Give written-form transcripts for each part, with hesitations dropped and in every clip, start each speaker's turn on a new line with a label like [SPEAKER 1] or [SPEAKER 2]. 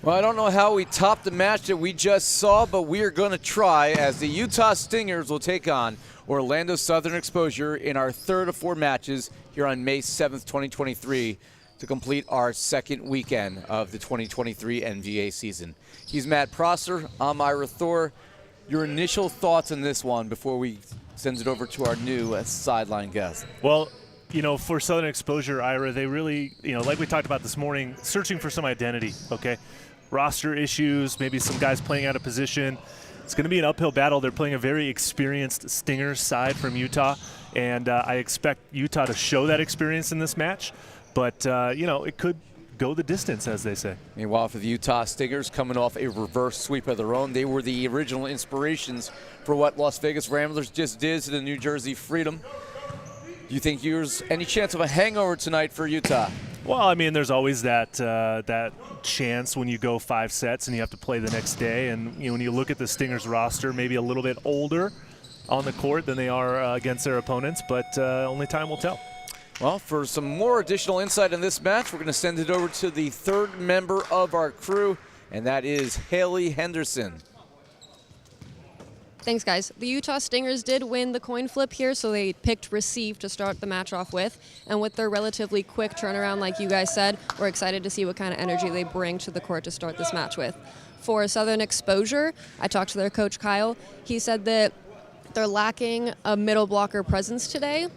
[SPEAKER 1] Well, I don't know how we top the match that we just saw, but we are going to try as the Utah Stingers will take on Orlando Southern Exposure in our third of 4 matches here on May 7th, 2023 to complete our second weekend of the 2023 NVA season. He's Matt Prosser. I'm Ira Thor. Your initial thoughts on this one before we send it over to our new sideline guest?
[SPEAKER 2] Well, you know, for Southern Exposure, Ira, they really, like we talked about this morning, searching for some identity, okay? Roster issues, maybe some guys playing out of position. It's going to be an uphill battle. They're playing a very experienced Stingers side from Utah, and I expect Utah to show that experience in this match. But, it could go the distance, as they say.
[SPEAKER 1] Meanwhile, for the Utah Stingers, coming off a reverse sweep of their own, they were the original inspirations for what Las Vegas Ramblers just did to the New Jersey Freedom. Do you think there's any chance of a hangover tonight for Utah?
[SPEAKER 2] Well, I mean, there's always that chance when you go 5 sets and you have to play the next day. And when you look at the Stingers roster, maybe a little bit older on the court than they are against their opponents, but only time will tell.
[SPEAKER 1] Well, for some more additional insight in this match, we're going to send it over to the third member of our crew, and that is Haley Henderson.
[SPEAKER 3] Thanks, guys. The Utah Stingers did win the coin flip here, so they picked receive to start the match off with. And with their relatively quick turnaround, like you guys said, we're excited to see what kind of energy they bring to the court to start this match with. For Southern Exposure, I talked to their coach, Kyle. He said that they're lacking a middle blocker presence today.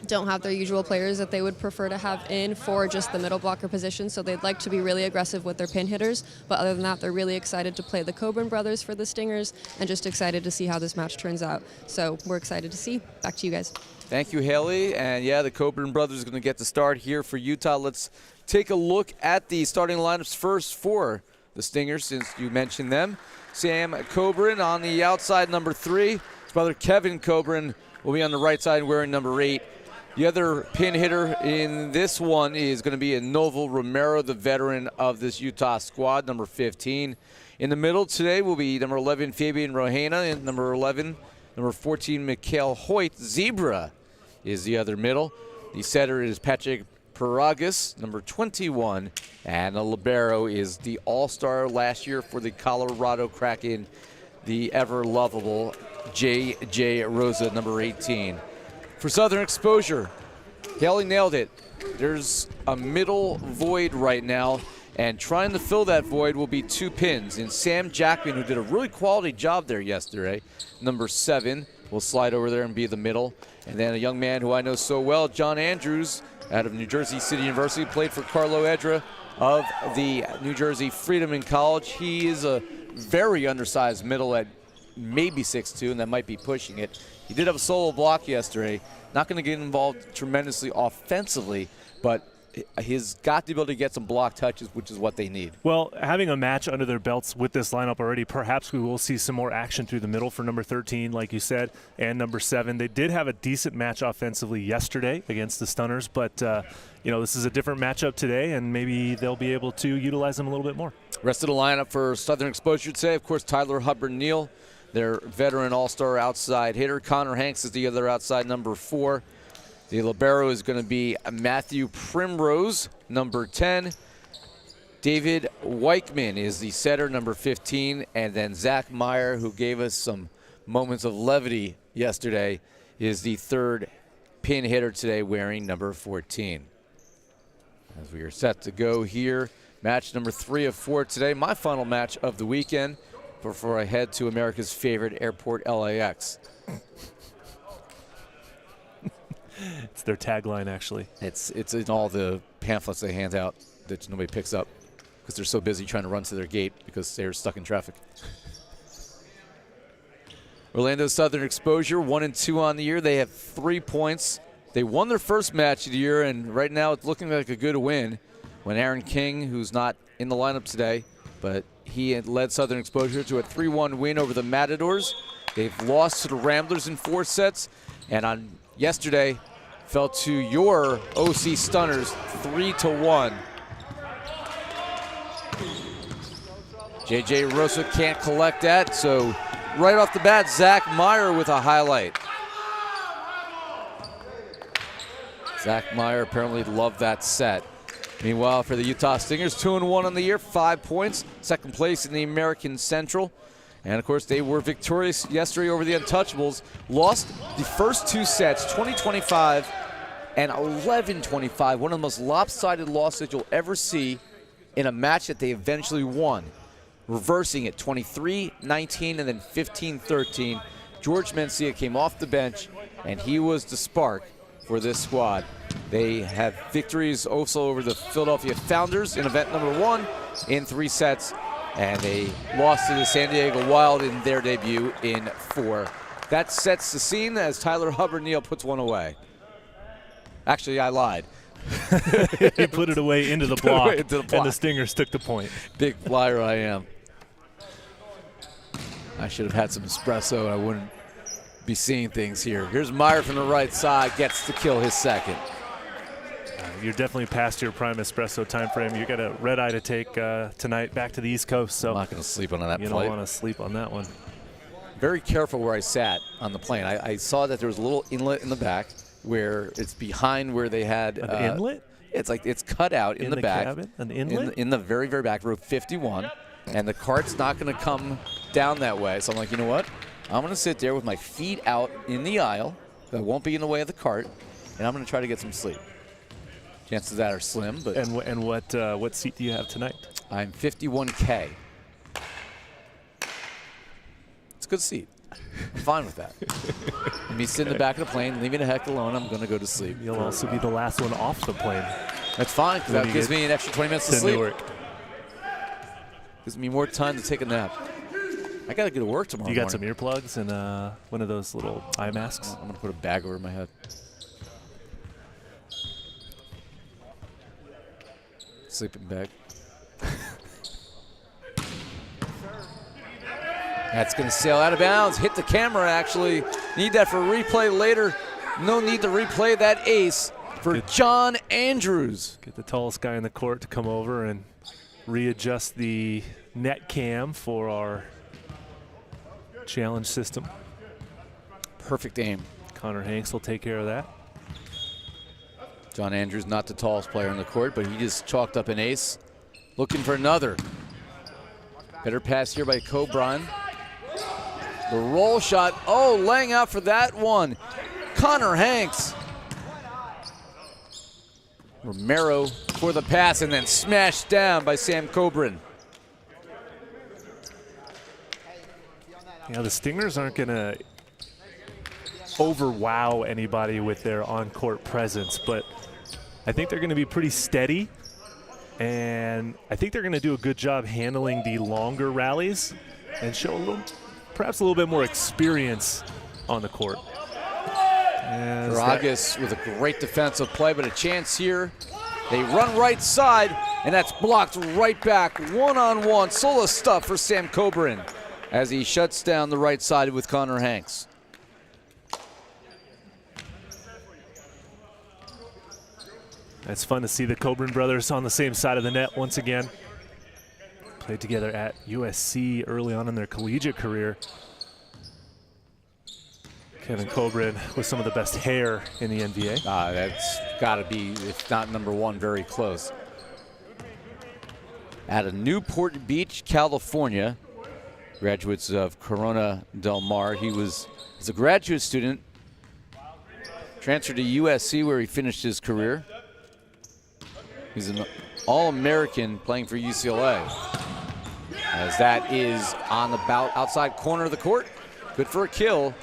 [SPEAKER 3] Don't have their usual players that they would prefer to have in for just the middle blocker position, so they'd like to be really aggressive with their pin hitters. But other than that, they're really excited to play the Coburn brothers for the Stingers and just excited to see how this match turns out. So we're excited to see. Back to you guys.
[SPEAKER 1] Thank you, Haley. And yeah, the Coburn brothers are going to get the start here for Utah. Let's take a look at the starting lineups first for the Stingers, since you mentioned them. Sam Coburn on the outside, number 3. His brother Kevin Coburn will be on the right side wearing number 8. The other pin hitter in this one is going to be Novel Romero, the veteran of this Utah squad, number 15. In the middle today will be number 11, Fabian Rohena, and number 14, Mikhail Hoyt. Zebra is the other middle. The setter is Patrick Paragas, number 21, and the libero is the all-star last year for the Colorado Kraken, the ever-lovable J.J. Rosa, number 18. For Southern Exposure, Haley nailed it. There's a middle void right now, and trying to fill that void will be 2 pins. And Sam Jackman, who did a really quality job there yesterday, number 7, will slide over there and be the middle. And then a young man who I know so well, John Andrews, out of New Jersey City University, played for Carlo Edra of the New Jersey Freedom in college. He is a very undersized middle at maybe 6'2", and that might be pushing it. He did have a solo block yesterday. Not going to get involved tremendously offensively, but he's got the ability to get some block touches, which is what they need.
[SPEAKER 2] Well, having a match under their belts with this lineup already, perhaps we will see some more action through the middle for number 13, like you said, and number 7. They did have a decent match offensively yesterday against the Stunners, but this is a different matchup today, and maybe they'll be able to utilize them a little bit more.
[SPEAKER 1] Rest of the lineup for Southern Exposure today, of course, Tyler Hubbard-Neal, their veteran all-star outside hitter. Connor Hanks is the other outside, number 4. The libero is going to be Matthew Primrose, number 10. David Weichman is the setter, number 15. And then Zach Meyer, who gave us some moments of levity yesterday, is the third pin hitter today, wearing number 14. As we are set to go here, match number 3 of 4 today, my final match of the weekend before I head to America's favorite airport, LAX.
[SPEAKER 2] It's their tagline, actually.
[SPEAKER 1] It's in all the pamphlets they hand out that nobody picks up because they're so busy trying to run to their gate because they're stuck in traffic. Orlando Southern Exposure, 1-2 on the year. They have 3 points. They won their first match of the year, and right now it's looking like a good win when Aaron King, who's not in the lineup today, but he had led Southern Exposure to a 3-1 win over the Matadors. They've lost to the Ramblers in 4 sets, and on yesterday fell to your OC Stunners 3-1. J.J. Rosa can't collect that, so right off the bat, Zach Meyer with a highlight. Zach Meyer apparently loved that set. Meanwhile, for the Utah Stingers, 2-1 on the year, 5 points, second place in the American Central. And, of course, they were victorious yesterday over the Untouchables. Lost the first 2 sets, 20-25 and 11-25. One of the most lopsided losses you'll ever see in a match that they eventually won. Reversing it, 23-19 and then 15-13. George Mencia came off the bench, and he was the spark for this squad. They have victories also over the Philadelphia Founders in event number 1 in 3 sets. And they lost to the San Diego Wild in their debut in 4. That sets the scene as Tyler Hubbard-Neal puts one away. Actually, I lied.
[SPEAKER 2] He put it away into the block,
[SPEAKER 1] into the block.
[SPEAKER 2] And the Stingers took the point.
[SPEAKER 1] Big liar I am. I should have had some espresso, and I wouldn't be seeing things here. Here's Meyer from the right side, gets to kill his second.
[SPEAKER 2] You're definitely past your prime espresso time frame. You got a red eye to take tonight back to the East Coast. So
[SPEAKER 1] I'm not going to sleep on that
[SPEAKER 2] flight. You don't want to sleep on that one.
[SPEAKER 1] Very careful where I sat on the plane. I saw that there was a little inlet in the back where it's behind where they had
[SPEAKER 2] an inlet.
[SPEAKER 1] It's cut out in the back.
[SPEAKER 2] Cabin? An inlet
[SPEAKER 1] in the very back, row 51, and the cart's not going to come down that way. So I'm like, you know what? I'm going to sit there with my feet out in the aisle. That won't be in the way of the cart, and I'm going to try to get some sleep. Chances of that are slim, but.
[SPEAKER 2] And what seat do you have tonight?
[SPEAKER 1] I'm 51K. It's a good seat. I'm fine with that. And me sitting in the back of the plane, leave me the heck alone. I'm going to go to sleep.
[SPEAKER 2] You'll also be the last one off the plane.
[SPEAKER 1] That's fine, because that gives me an extra 20 minutes to sleep.
[SPEAKER 2] Newark.
[SPEAKER 1] Gives me more time to take a nap. I got to go to work tomorrow
[SPEAKER 2] morning.
[SPEAKER 1] Some
[SPEAKER 2] earplugs and one of those little eye masks?
[SPEAKER 1] I'm going to put a bag over my head. Sleeping bag. That's going to sail out of bounds. Hit the camera, actually. Need that for replay later. No need to replay that ace for John Andrews.
[SPEAKER 2] Get the tallest guy in the court to come over and readjust the net cam for our challenge system.
[SPEAKER 1] Perfect aim.
[SPEAKER 2] Connor Hanks will take care of that.
[SPEAKER 1] John Andrews, not the tallest player on the court, but he just chalked up an ace. Looking for another. Better pass here by Cobrine. The roll shot. Oh, laying out for that one. Connor Hanks. Romero for the pass and then smashed down by Sam Coburn.
[SPEAKER 2] Yeah, the Stingers aren't going to over-wow anybody with their on-court presence, but I think they're going to be pretty steady, and I think they're going to do a good job handling the longer rallies and show perhaps a little bit more experience on the court.
[SPEAKER 1] Dragas with a great defensive play, but a chance here. They run right side, and that's blocked right back. One-on-one, solo stuff for Sam Coburn as he shuts down the right side with Connor Hanks.
[SPEAKER 2] It's fun to see the Coburn brothers on the same side of the net once again. Played together at USC early on in their collegiate career. Kevin Coburn with some of the best hair in the NVA.
[SPEAKER 1] That's got to be, if not number 1, very close. Out of Newport Beach, California, graduates of Corona Del Mar. He was a graduate student, transferred to USC where he finished his career. He's an All-American playing for UCLA. As that is on the outside corner of the court. Good for a kill.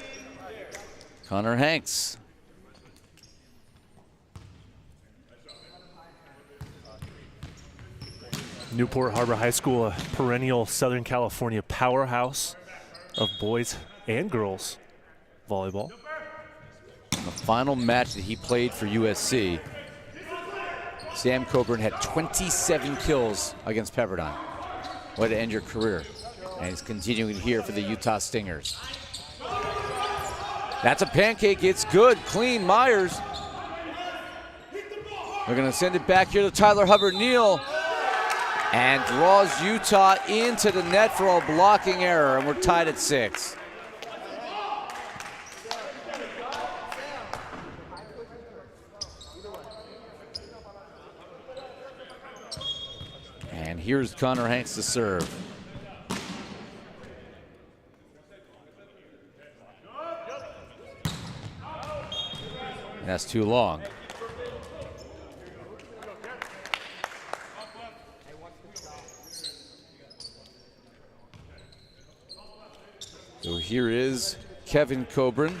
[SPEAKER 1] Connor Hanks.
[SPEAKER 2] Newport Harbor High School, a perennial Southern California powerhouse of boys and girls volleyball.
[SPEAKER 1] The final match that he played for USC, Sam Coburn had 27 kills against Pepperdine. Way to end your career. And he's continuing here for the Utah Stingers. That's a pancake. It's good. Clean. Myers. We're going to send it back here to Tyler Hubbard-Neal. And draws Utah into the net for a blocking error. And we're tied at 6. here's Connor Hanks to serve. And that's too long. So here is Kevin Coburn.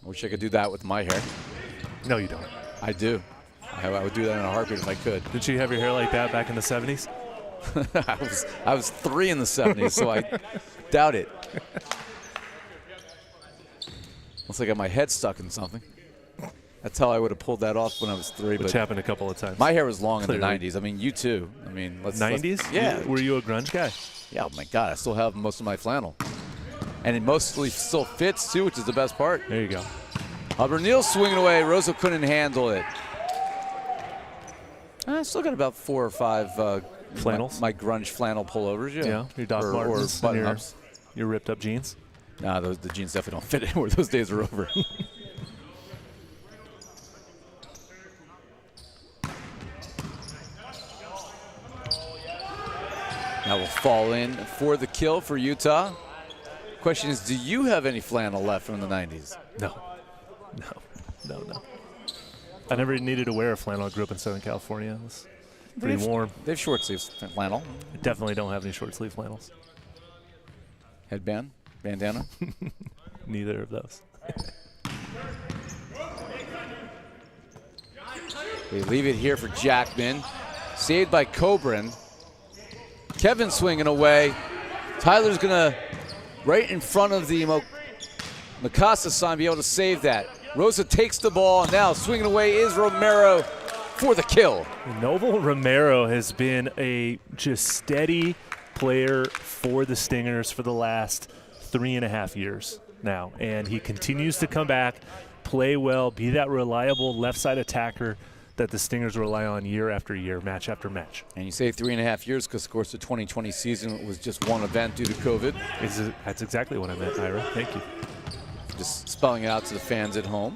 [SPEAKER 1] I wish I could do that with my hair.
[SPEAKER 2] No, you don't.
[SPEAKER 1] I do. I would do that in a heartbeat if I could.
[SPEAKER 2] Did you have your hair like that back in the 70s?
[SPEAKER 1] I was 3 in the 70s, so I doubt it. Looks like I got my head stuck in something. That's how I would have pulled that off when I was 3.
[SPEAKER 2] Which happened a couple of times.
[SPEAKER 1] My hair was long
[SPEAKER 2] Clearly.
[SPEAKER 1] in the 90s. I mean, you too. I mean,
[SPEAKER 2] 90s?
[SPEAKER 1] Yeah.
[SPEAKER 2] Were you a grunge guy?
[SPEAKER 1] Yeah, oh my God, I still have most of my flannel. And it mostly still fits too, which is the best part.
[SPEAKER 2] There you go.
[SPEAKER 1] Hubbard Neal swinging away. Rosa couldn't handle it. I still got about 4 or 5
[SPEAKER 2] flannels.
[SPEAKER 1] My grunge flannel pullovers. Yeah,
[SPEAKER 2] Your Doc Martens
[SPEAKER 1] or
[SPEAKER 2] and
[SPEAKER 1] button-ups.
[SPEAKER 2] your ripped up jeans.
[SPEAKER 1] Nah, the jeans definitely don't fit anymore. Those days are over. Now will fall in for the kill for Utah. Question is, do you have any flannel left from the 90s?
[SPEAKER 2] No. I never needed to wear a flannel. I grew up in Southern California. It was pretty warm.
[SPEAKER 1] They have short sleeves flannel.
[SPEAKER 2] I definitely don't have any short sleeve flannels.
[SPEAKER 1] Headband? Bandana?
[SPEAKER 2] Neither of those.
[SPEAKER 1] They leave it here for Jackman. Saved by Coburn. Kevin swinging away. Tyler's going to, right in front of the Mikasa sign, be able to save that. Rosa takes the ball, and now swinging away is Romero for the kill.
[SPEAKER 2] Noble Romero has been a just steady player for the Stingers for the last 3.5 years now, and he continues to come back, play well, be that reliable left side attacker that the Stingers rely on year after year, match after match.
[SPEAKER 1] And you say 3.5 years because, of course, the 2020 season was just one event due to COVID.
[SPEAKER 2] That's exactly what I meant, Ira. Thank you.
[SPEAKER 1] Just spelling it out to the fans at home.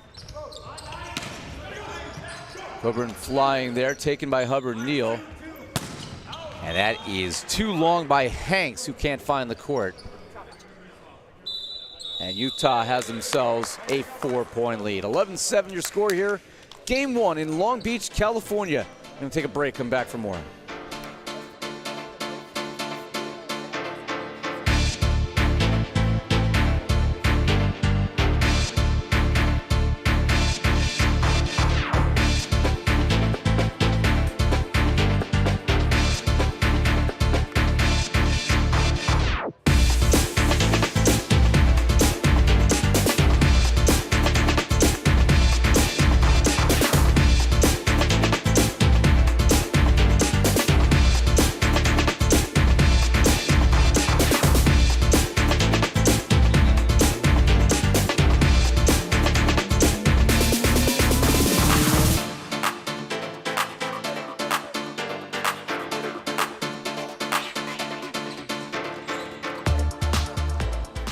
[SPEAKER 1] Coburn flying there, taken by Hubbard Neal. And that is too long by Hanks, who can't find the court. And Utah has themselves a 4-point lead. 11-7 your score here. Game 1 in Long Beach, California. We're going to take a break, come back for more.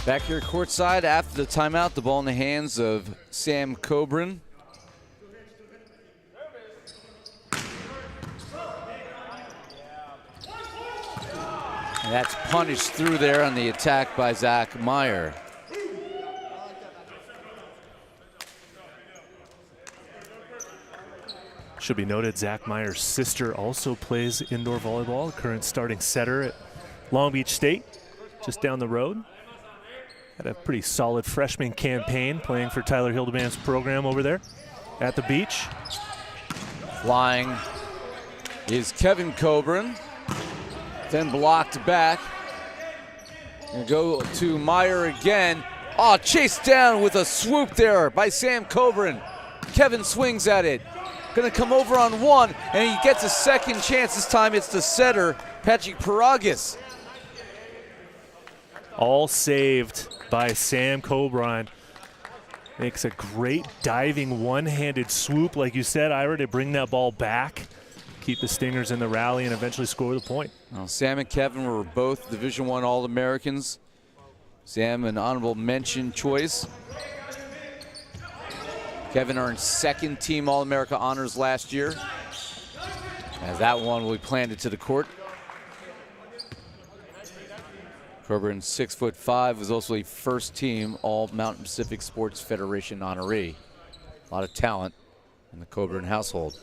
[SPEAKER 1] Back here courtside after the timeout, the ball in the hands of Sam Coburn. And that's punished through there on the attack by Zach Meyer.
[SPEAKER 2] Should be noted, Zach Meyer's sister also plays indoor volleyball, current starting setter at Long Beach State, just down the road. Had a pretty solid freshman campaign playing for Tyler Hildeband's program over there at the beach.
[SPEAKER 1] Flying is Kevin Coburn, then blocked back. And go to Meyer again. Oh, chased down with a swoop there by Sam Coburn. Kevin swings at it. Gonna come over on one, and he gets a second chance. This time it's the setter, Patrick Paragas.
[SPEAKER 2] All saved by Sam Coburn. Makes a great diving one-handed swoop, like you said, Ira, to bring that ball back, keep the Stingers in the rally, and eventually score the point.
[SPEAKER 1] Well, Sam and Kevin were both Division I All-Americans. Sam, an honorable mention choice. Kevin earned second team All-America honors last year. as that one will be planted to the court. Coburn, 6'5", was also a first-team All-Mountain Pacific Sports Federation honoree. A lot of talent in the Coburn household.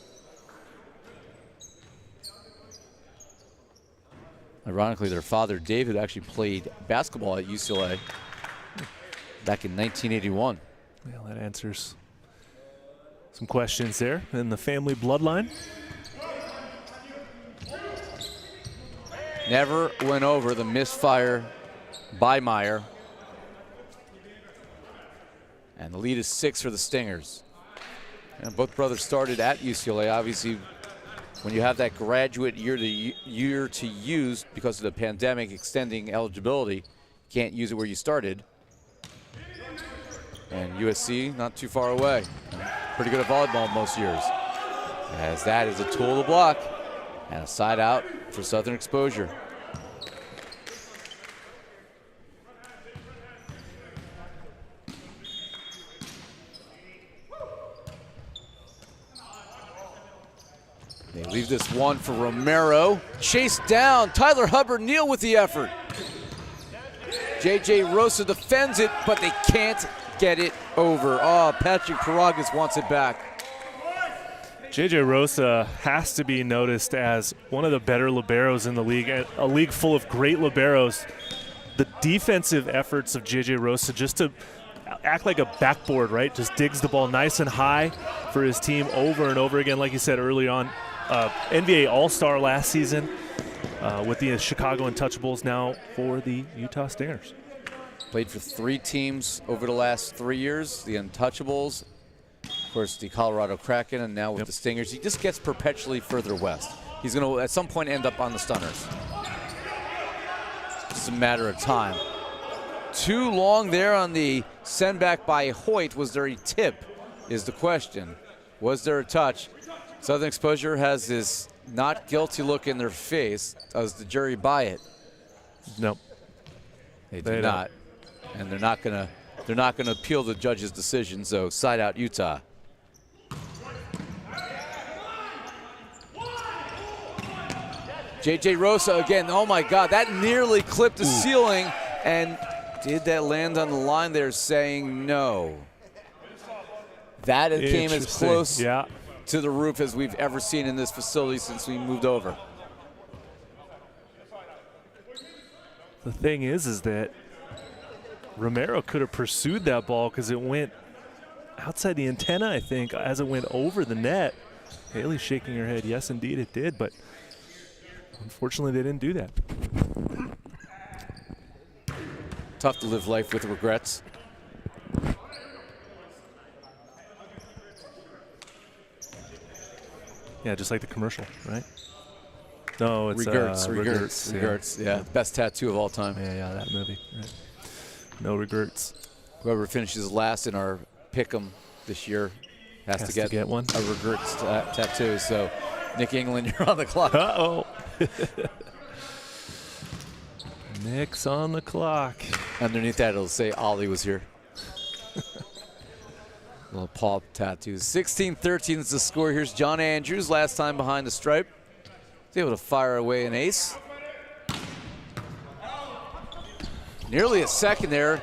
[SPEAKER 1] Ironically, their father, David, actually played basketball at UCLA back in 1981.
[SPEAKER 2] Well, that answers some questions there in the family bloodline.
[SPEAKER 1] Never went over the misfire by Meyer. And the lead is 6 for the Stingers. And both brothers started at UCLA. Obviously, when you have that graduate year to use because of the pandemic extending eligibility, you can't use it where you started. And USC, not too far away. Pretty good at volleyball most years. As that is a tool of the block and a side out for Southern Exposure. They leave this one for Romero. Chased down. Tyler Hubbard-Neal with the effort. J.J. Rosa defends it, but they can't get it over. Oh, Patrick Paragas wants it back.
[SPEAKER 2] J.J. Rosa has to be noticed as one of the better liberos in the league, a league full of great liberos. The defensive efforts of J.J. Rosa just to act like a backboard, right? Just digs the ball nice and high for his team over and over again, like you said early on. NVA All-Star last season with the Chicago Untouchables, now for the Utah Stingers.
[SPEAKER 1] Played for 3 teams over the last 3 years, the Untouchables, of course the Colorado Kraken, and now with the Stingers. He just gets perpetually further west. He's going to at some point end up on the Stunners. It's a matter of time. Too long there on the send back by Hoyt. Was there a tip is the question. Was there a touch? Southern Exposure has this not guilty look in their face. Does the jury buy it?
[SPEAKER 2] Nope.
[SPEAKER 1] They do not. And they're not gonna appeal the judge's decision, so side out Utah. J.J. Rosa again. Oh my God, that nearly clipped the ceiling. And did that land on the line there saying no? That came as close to the roof as we've ever seen in this facility since we moved over.
[SPEAKER 2] The thing is that Romero could have pursued that ball because it went outside the antenna, I think, as it went over the net. Haley's shaking her head. Yes, indeed, it did, but unfortunately, they didn't do that.
[SPEAKER 1] Tough to live life with regrets.
[SPEAKER 2] Yeah, just like the commercial, right? No, it's
[SPEAKER 1] Regrets. Yeah, best tattoo of all time.
[SPEAKER 2] Yeah, that movie. Right. No regrets.
[SPEAKER 1] Whoever finishes last in our pick'em this year has to get
[SPEAKER 2] one.
[SPEAKER 1] A regrets tattoo. So, Nick England, you're on the clock.
[SPEAKER 2] Uh-oh. Nick's on the clock.
[SPEAKER 1] Underneath that, it'll say Ollie was here. Little paw tattoos. 16-13 is the score. Here's John Andrews, last time behind the stripe. He's able to fire away an ace. Nearly a second there,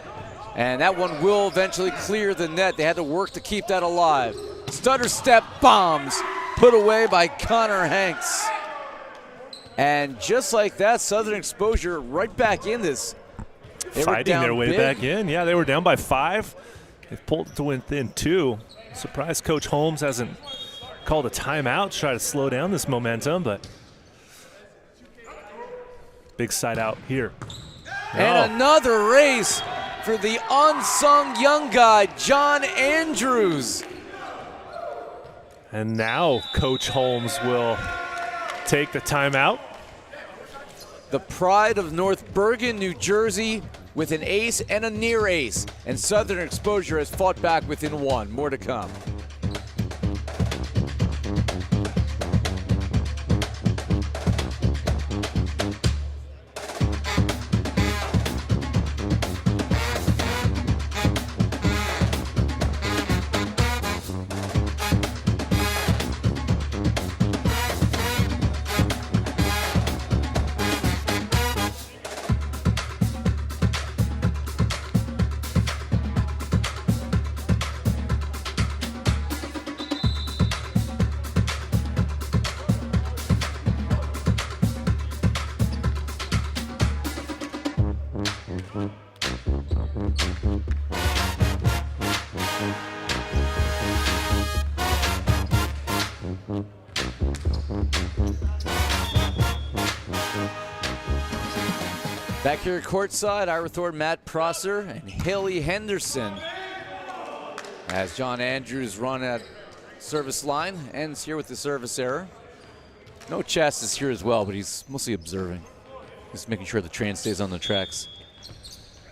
[SPEAKER 1] and that one will eventually clear the net. They had to work to keep that alive. Stutter step bombs put away by Connor Hanks. And just like that, Southern Exposure right back in this.
[SPEAKER 2] Fighting their way back in. Yeah, they were down by 5. They've pulled it to within 2. Surprised Coach Holmes hasn't called a timeout to try to slow down this momentum, but big side out here.
[SPEAKER 1] And another race for the unsung young guy, John Andrews.
[SPEAKER 2] And now Coach Holmes will take the timeout.
[SPEAKER 1] The pride of North Bergen, New Jersey, with an ace and a near ace. And Southern Exposure has fought back within 1. More to come. Back here at courtside, Ira Thornton, Matt Prosser, and Haley Henderson. As John Andrews run at service line, ends here with the service error. No Chast is here as well, but he's mostly observing. Just making sure the train stays on the tracks.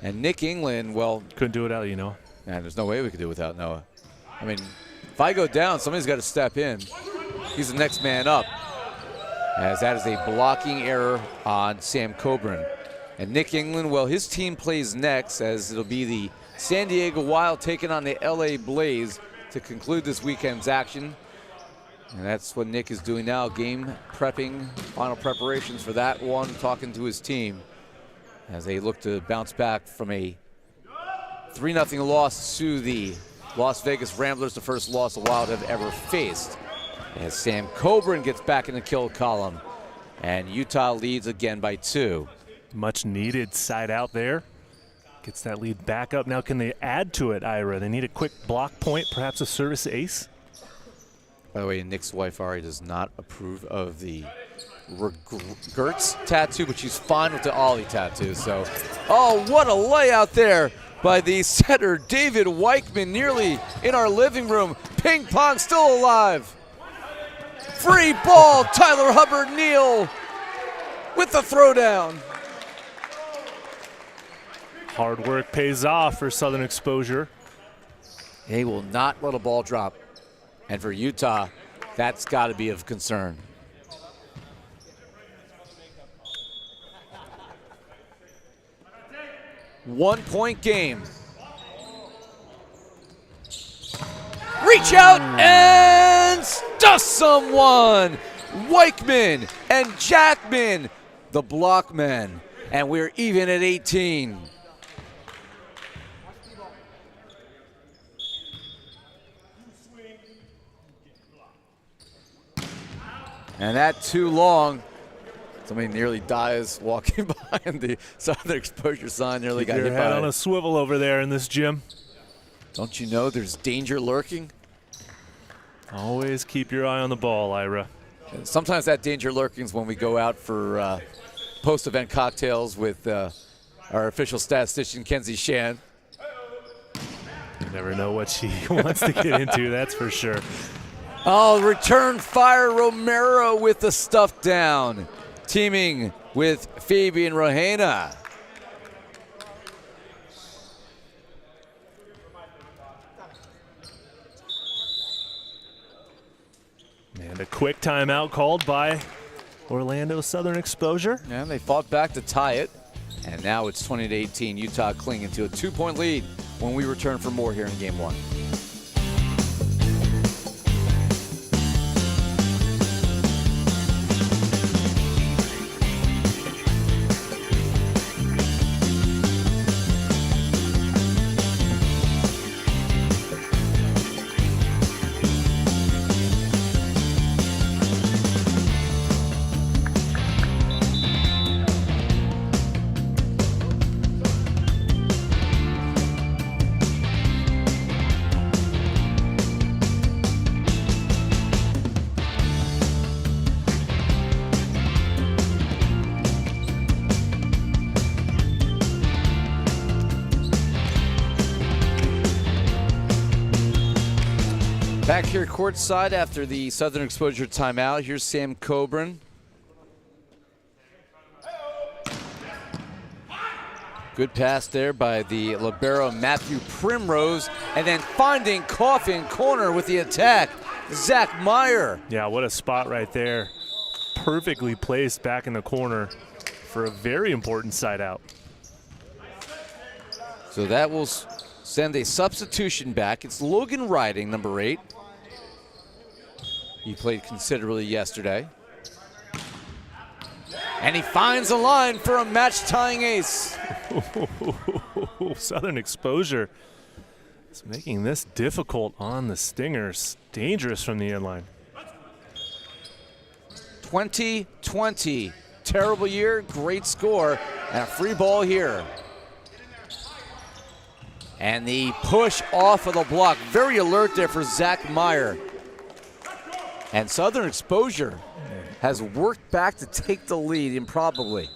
[SPEAKER 1] And Nick England, well,
[SPEAKER 2] couldn't do it out, you know.
[SPEAKER 1] Man, there's no way we could do it without Noah. I mean, if I go down, somebody's got to step in. He's the next man up. As that is a blocking error on Sam Coburn. And Nick England, well, his team plays next, as it'll be the San Diego Wild taking on the LA Blaze to conclude this weekend's action. And that's what Nick is doing now, game prepping, final preparations for that one, talking to his team as they look to bounce back from a 3-0 loss to the Las Vegas Ramblers, the first loss the Wild have ever faced. As Sam Coburn gets back in the kill column, and Utah leads again by 2.
[SPEAKER 2] Much needed side out there. Gets that lead back up. Now can they add to it, Ira? They need a quick block point, perhaps a service ace?
[SPEAKER 1] By the way, Nick's wife Ari does not approve of the Gertz tattoo, but she's fine with the Ollie tattoo. So, oh, what a layout there by the setter, David Weichman, nearly in our living room. Ping pong still alive. Free ball, Tyler Hubbard-Neal with the throwdown.
[SPEAKER 2] Hard work pays off for Southern Exposure.
[SPEAKER 1] They will not let a ball drop. And for Utah, that's got to be of concern. One-point game. Reach out and stuff someone. Weichman and Jackman, the block men. And we're even at 18. And that too long. Somebody nearly dies walking behind the Southern Exposure sign. Nearly got hit by
[SPEAKER 2] your head on a swivel over there in this gym.
[SPEAKER 1] Don't you know there's danger lurking?
[SPEAKER 2] Always keep your eye on the ball, Ira.
[SPEAKER 1] And sometimes that danger lurking is when we go out for post-event cocktails with our official statistician, Kenzie Shan.
[SPEAKER 2] You never know what she wants to get into, that's for sure.
[SPEAKER 1] Oh, return fire Romero with the stuff down. Teaming with Fabian Rohena.
[SPEAKER 2] And a quick timeout called by Orlando Southern Exposure.
[SPEAKER 1] And they fought back to tie it. And now it's 20-18. Utah clinging to a 2-point lead when we return for more here in Game 1. Back here courtside after the Southern Exposure timeout. Here's Sam Coburn. Good pass there by the libero Matthew Primrose. And then finding Coffin corner with the attack, Zach Meyer.
[SPEAKER 2] Yeah, what a spot right there. Perfectly placed back in the corner for a very important side out.
[SPEAKER 1] So that will send a substitution back. It's Logan Riding, number 8. He played considerably yesterday. And he finds a line for a match-tying ace.
[SPEAKER 2] Southern Exposure is making this difficult on the Stingers. Dangerous from the end line.
[SPEAKER 1] 2020. Terrible year, great score, and a free ball here. And the push off of the block. Very alert there for Zach Meyer. And Southern Exposure has worked back to take the lead improbably.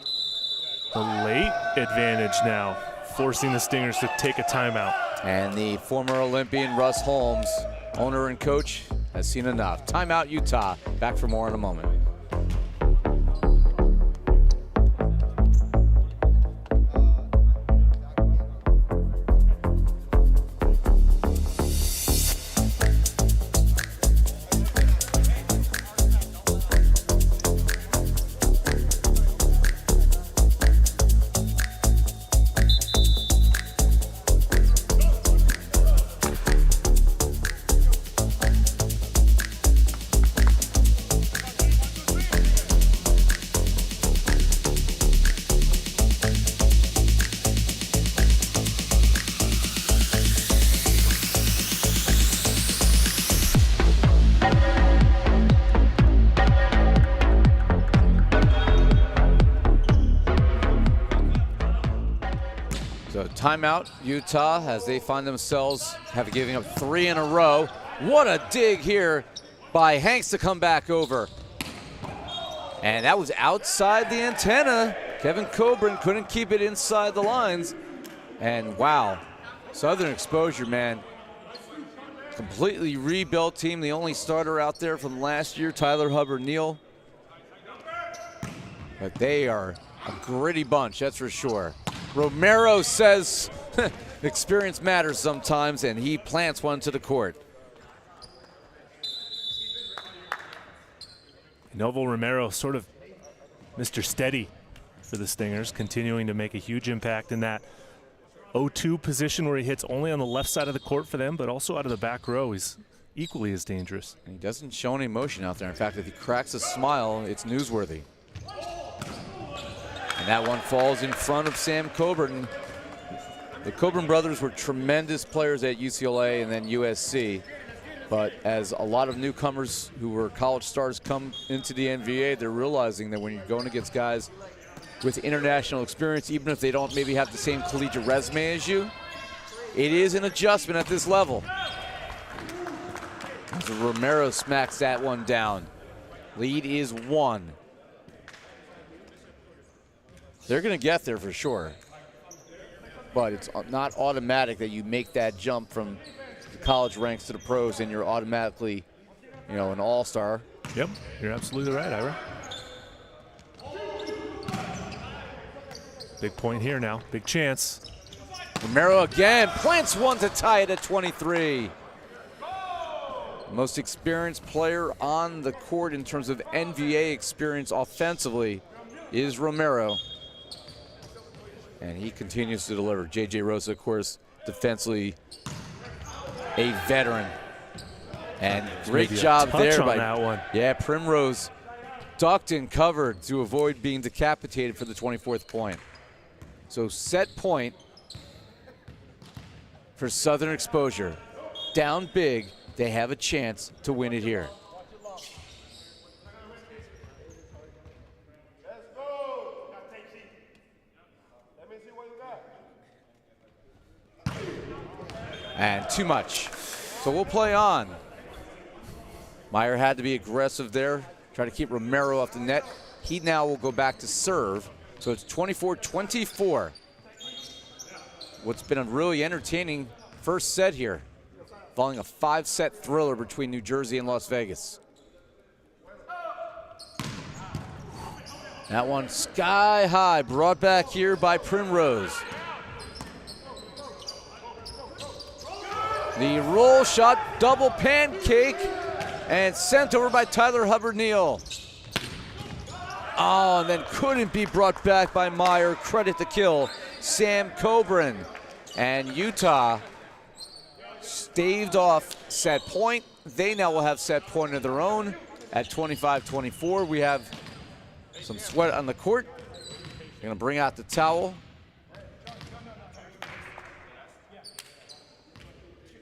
[SPEAKER 2] The late advantage now, forcing the Stingers to take a timeout.
[SPEAKER 1] And the former Olympian Russ Holmes, owner and coach, has seen enough. Timeout, Utah. Back for more in a moment. Timeout, Utah, as they find themselves giving up 3 in a row. What a dig here by Hanks to come back over. And that was outside the antenna. Kevin Coburn couldn't keep it inside the lines. And wow, Southern Exposure, man. Completely rebuilt team. The only starter out there from last year, Tyler Hubbard-Neal. But they are a gritty bunch, that's for sure. Romero says experience matters sometimes, and he plants one to the court.
[SPEAKER 2] Novo Romero, sort of Mr. Steady for the Stingers, continuing to make a huge impact in that 0-2 position where he hits only on the left side of the court for them, but also out of the back row. He's equally as dangerous.
[SPEAKER 1] And he doesn't show any emotion out there. In fact, if he cracks a smile, it's newsworthy. And that one falls in front of Sam Coburn. The Coburn brothers were tremendous players at UCLA and then USC. But as a lot of newcomers who were college stars come into the NVA, they're realizing that when you're going against guys with international experience, even if they don't maybe have the same collegiate resume as you, it is an adjustment at this level. As Romero smacks that one down. Lead is 1. They're going to get there for sure. But it's not automatic that you make that jump from the college ranks to the pros and you're automatically, you know, an all-star.
[SPEAKER 2] Yep, you're absolutely right, Ira. Big point here now, big chance.
[SPEAKER 1] Romero again plants one to tie it at 23. Most experienced player on the court in terms of NVA experience offensively is Romero. And he continues to deliver. J.J. Rosa, of course, defensively a veteran. And great job there by
[SPEAKER 2] that one.
[SPEAKER 1] Yeah, Primrose ducked and covered to avoid being decapitated for the 24th point. So set point for Southern Exposure. Down big, they have a chance to win it here. And too much. So we'll play on. Meyer had to be aggressive there, try to keep Romero off the net. He now will go back to serve. So it's 24-24. What's been a really entertaining first set here, following a 5-set thriller between New Jersey and Las Vegas. That one sky high, brought back here by Primrose. The roll shot, double pancake, and sent over by Tyler Hubbard-Neal. Oh, and then couldn't be brought back by Meyer. Credit the kill, Sam Coburn. And Utah staved off set point. They now will have set point of their own at 25-24. We have some sweat on the court. Gonna bring out the towel.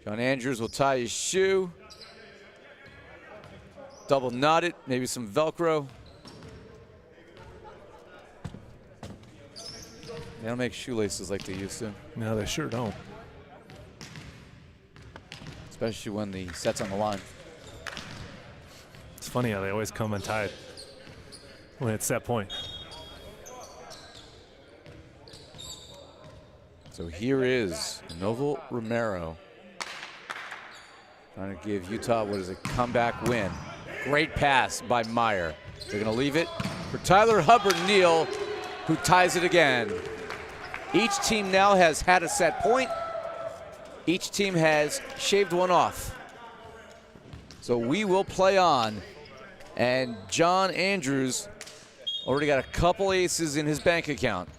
[SPEAKER 1] John Andrews will tie his shoe. Double knot it, maybe some Velcro. They don't make shoelaces like they used to.
[SPEAKER 2] No, they sure don't.
[SPEAKER 1] especially when the set's on the line.
[SPEAKER 2] It's funny how they always come untied when it's set point.
[SPEAKER 1] So here is Novo Romero trying to give Utah what is a comeback win. Great pass by Meyer. They're going to leave it for Tyler Hubbard-Neal, who ties it again. Each team now has had a set point. Each team has shaved one off. So we will play on. And John Andrews already got a couple aces in his bank account.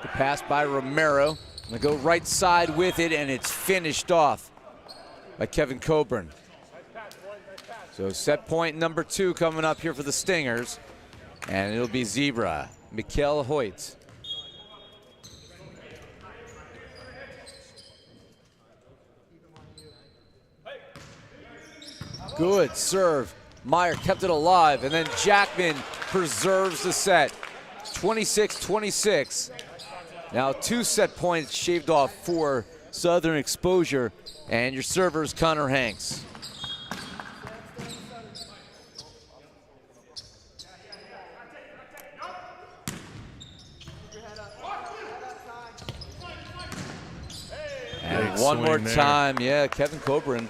[SPEAKER 1] The pass by Romero. Gonna go right side with it, and it's finished off by Kevin Coburn. So set point number 2 coming up here for the Stingers. And it'll be Zebra, Mikkel Hoyt. Good serve. Meyer kept it alive, and then Jackman preserves the set. 26-26. Now 2 set points shaved off for Southern Exposure, and your server is Connor Hanks. And one more time, yeah, Kevin Coburn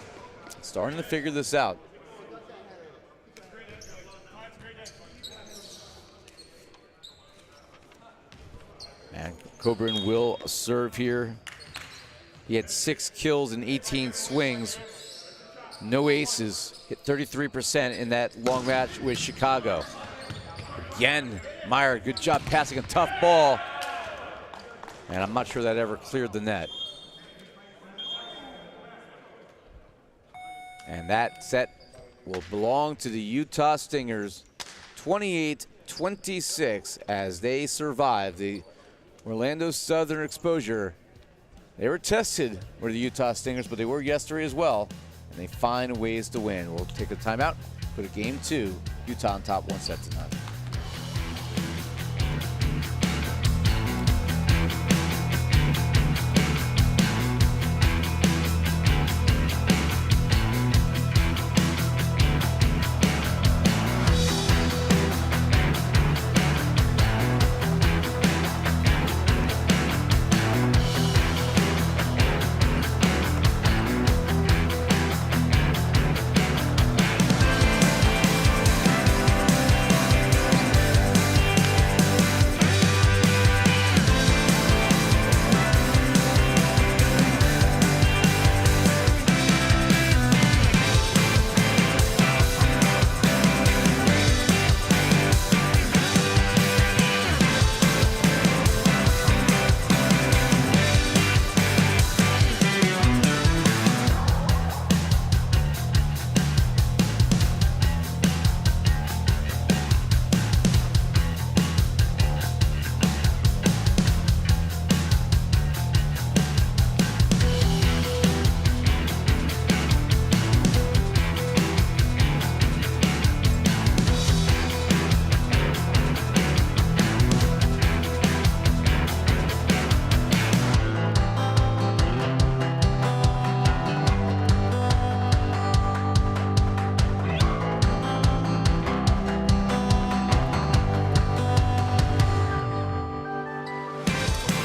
[SPEAKER 1] starting to figure this out. And Coburn will serve here. He had 6 kills and 18 swings. No aces, hit 33% in that long match with Chicago. Again, Meyer, good job passing a tough ball. And I'm not sure that ever cleared the net. And that set will belong to the Utah Stingers, 28-26, as they survive the Orlando Southern Exposure. They were tested, were the Utah Stingers, but they were yesterday as well, and they find ways to win. We'll take a timeout, go to game 2, Utah on top 1 set to none.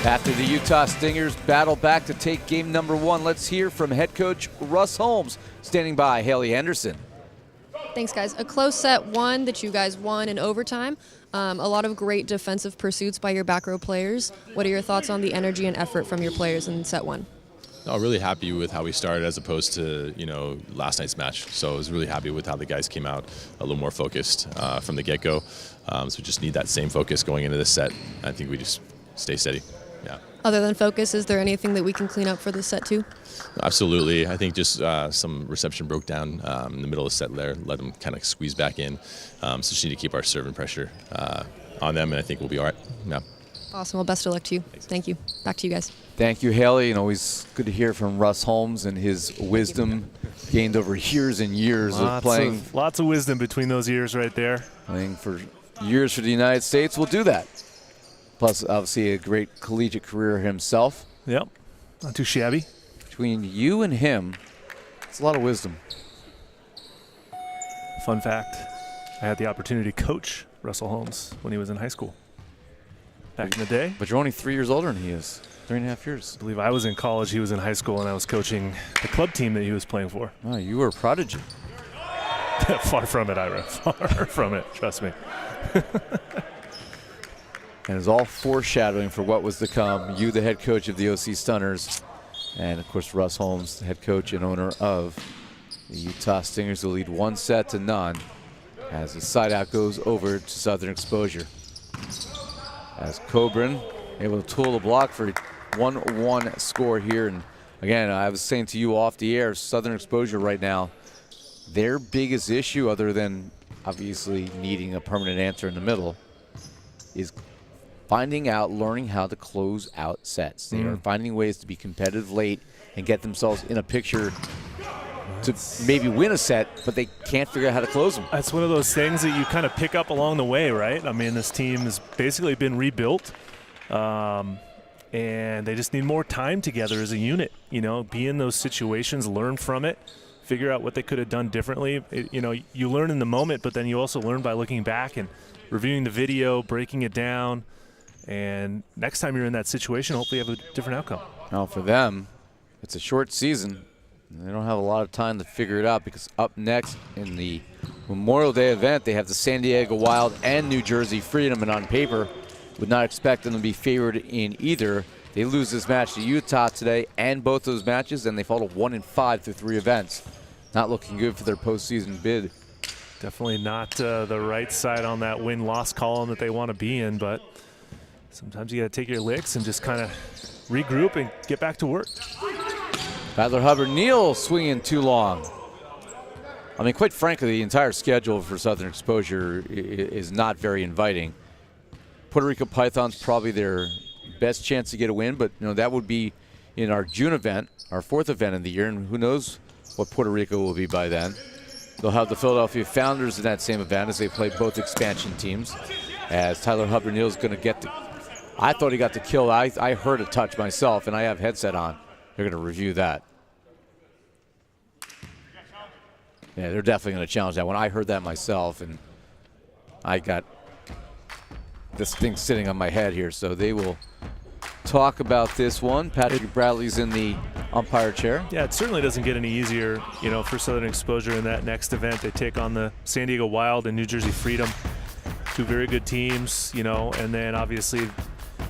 [SPEAKER 1] After the Utah Stingers battle back to take game number 1, let's hear from head coach Russ Holmes, standing by Haley Henderson.
[SPEAKER 3] Thanks, guys. A close set 1 that you guys won in overtime. A lot of great defensive pursuits by your back row players. What are your thoughts on the energy and effort from your players in set 1?
[SPEAKER 4] No, really happy with how we started as opposed to, last night's match. So I was really happy with how the guys came out a little more focused from the get-go. So we just need that same focus going into this set. I think we just stay steady. Yeah.
[SPEAKER 3] Other than focus, is there anything that we can clean up for this set 2?
[SPEAKER 4] Absolutely. I think just some reception broke down in the middle of the set there, let them kind of squeeze back in. So just need to keep our serve and pressure on them, and I think we'll be all right. Yeah.
[SPEAKER 3] Awesome. Well, best of luck to you.
[SPEAKER 4] Thanks.
[SPEAKER 3] Thank you. Back to you guys.
[SPEAKER 1] Thank you, Haley, and always good to hear from Russ Holmes and his wisdom gained over years and years of playing.
[SPEAKER 2] Lots of wisdom between those years right there.
[SPEAKER 1] Playing for years for the United States. We'll do that. Plus, obviously, a great collegiate career himself.
[SPEAKER 2] Yep, not too shabby.
[SPEAKER 1] Between you and him, it's a lot of wisdom.
[SPEAKER 2] Fun fact, I had the opportunity to coach Russell Holmes when he was in high school back in the day.
[SPEAKER 1] But you're only 3 years older than he is. 3.5 years.
[SPEAKER 2] I believe I was in college, he was in high school, and I was coaching the club team that he was playing for.
[SPEAKER 1] Oh, you were a prodigy.
[SPEAKER 2] Far from it, Ira. Far from it, trust me.
[SPEAKER 1] And it's all foreshadowing for what was to come. You, the head coach of the OC Stunners, and of course Russ Holmes, the head coach and owner of the Utah Stingers, will lead 1-0 as the side out goes over to Southern Exposure. As Coburn able to tool the block for a 1-1 score here. And again, I was saying to you off the air, Southern Exposure right now, their biggest issue, other than obviously needing a permanent answer in the middle, is learning how to close out sets. They are finding ways to be competitive late and get themselves in a picture to maybe win a set, but they can't figure out how to close them.
[SPEAKER 2] That's one of those things that you kind of pick up along the way, right? I mean, this team has basically been rebuilt, and they just need more time together as a unit. You know, be in those situations, learn from it, figure out what they could have done differently. You learn in the moment, but then you also learn by looking back and reviewing the video, breaking it down, and next time you're in that situation, hopefully you have a different outcome.
[SPEAKER 1] Now for them, it's a short season. They don't have a lot of time to figure it out because up next in the Memorial Day event, they have the San Diego Wild and New Jersey Freedom, and on paper, would not expect them to be favored in either. They lose this match to Utah today and both those matches, and they fall to 1-5 through 3 events. Not looking good for their postseason bid.
[SPEAKER 2] Definitely not the right side on that win-loss column that they want to be in, but sometimes you got to take your licks and just kind of regroup and get back to work.
[SPEAKER 1] Tyler Hubbard-Neal swinging too long. I mean, quite frankly, the entire schedule for Southern Exposure is not very inviting. Puerto Rico Pythons probably their best chance to get a win, but that would be in our June event, our 4th event of the year, and who knows what Puerto Rico will be by then. They'll have the Philadelphia Founders in that same event as they play both expansion teams. As Tyler Hubbard-Neal is going to get the, I thought he got the kill. I heard a touch myself, and I have headset on. They're going to review that. Yeah, they're definitely going to challenge that one. I heard that myself, and I got this thing sitting on my head here, so they will talk about this one. Patrick Bradley's in the umpire chair.
[SPEAKER 2] Yeah, it certainly doesn't get any easier, for Southern Exposure in that next event. They take on the San Diego Wild and New Jersey Freedom, 2 very good teams, and then obviously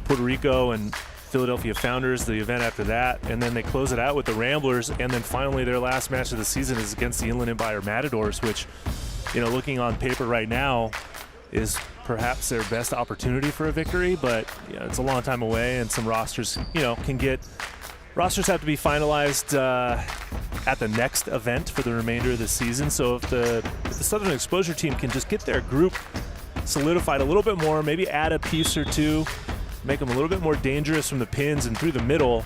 [SPEAKER 2] Puerto Rico and Philadelphia Founders, the event after that, and then they close it out with the Ramblers, and then finally their last match of the season is against the Inland Empire Matadors, which, looking on paper right now, is perhaps their best opportunity for a victory, but it's a long time away, and some rosters, rosters have to be finalized at the next event for the remainder of the season. So if the Southern Exposure team can just get their group solidified a little bit more, maybe add a piece or two, make them a little bit more dangerous from the pins and through the middle,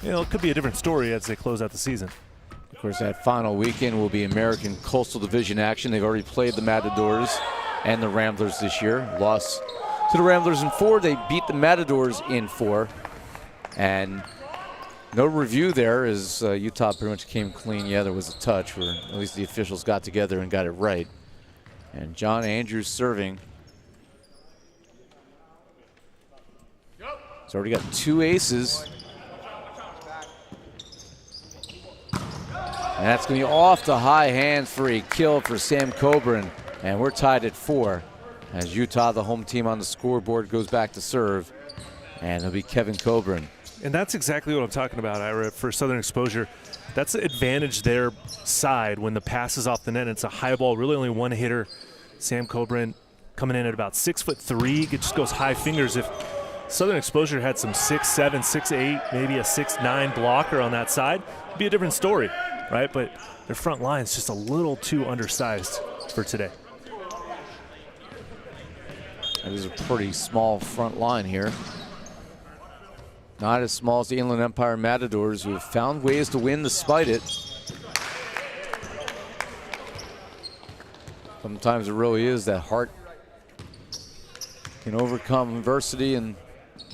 [SPEAKER 2] it could be a different story as they close out the season.
[SPEAKER 1] Of course, that final weekend will be American Coastal Division action. They've already played the Matadors and the Ramblers this year. Lost to the Ramblers in 4. They beat the Matadors in 4. And no review there as Utah pretty much came clean. Yeah, there was a touch where at least the officials got together and got it right. And John Andrews serving. He's already got 2 aces. And that's going to be off the high hands for a kill for Sam Coburn. And we're tied at 4 as Utah, the home team on the scoreboard, goes back to serve. And it'll be Kevin Coburn.
[SPEAKER 2] And that's exactly what I'm talking about, Ira, for Southern Exposure. That's the advantage their side when the pass is off the net. It's a high ball, really only one hitter. Sam Coburn coming in at about 6'3". It just goes high fingers. If Southern Exposure had some 6'7", 6'8", maybe a 6'9" blocker on that side, it'd be a different story, right? But their front line is just a little too undersized for today.
[SPEAKER 1] That is a pretty small front line here. Not as small as the Inland Empire Matadors, who have found ways to win despite it. Sometimes it really is that heart can overcome adversity and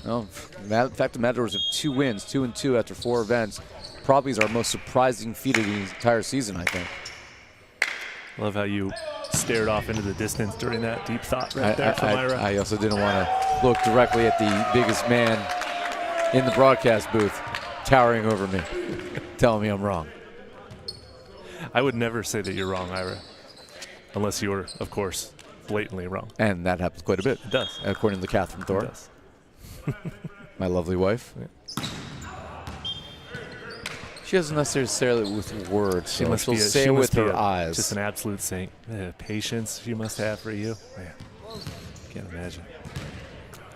[SPEAKER 1] Well, in fact, the Matadors have 2 wins, 2-2 after 4 events. Probably is our most surprising feat of the entire season, I think.
[SPEAKER 2] Love how you stared off into the distance during that deep thought right there from Ira.
[SPEAKER 1] I also didn't want to look directly at the biggest man in the broadcast booth towering over me, telling me I'm wrong.
[SPEAKER 2] I would never say that you're wrong, Ira, unless you're, of course, blatantly wrong.
[SPEAKER 1] And that happens quite a bit.
[SPEAKER 2] It does.
[SPEAKER 1] According to Catherine Thor.
[SPEAKER 2] It does.
[SPEAKER 1] My lovely wife.
[SPEAKER 2] Yeah.
[SPEAKER 1] She doesn't necessarily with words.
[SPEAKER 2] She'll
[SPEAKER 1] She'll say it with her eyes.
[SPEAKER 2] Just an absolute saint. Patience she must have for you. Man, can't imagine.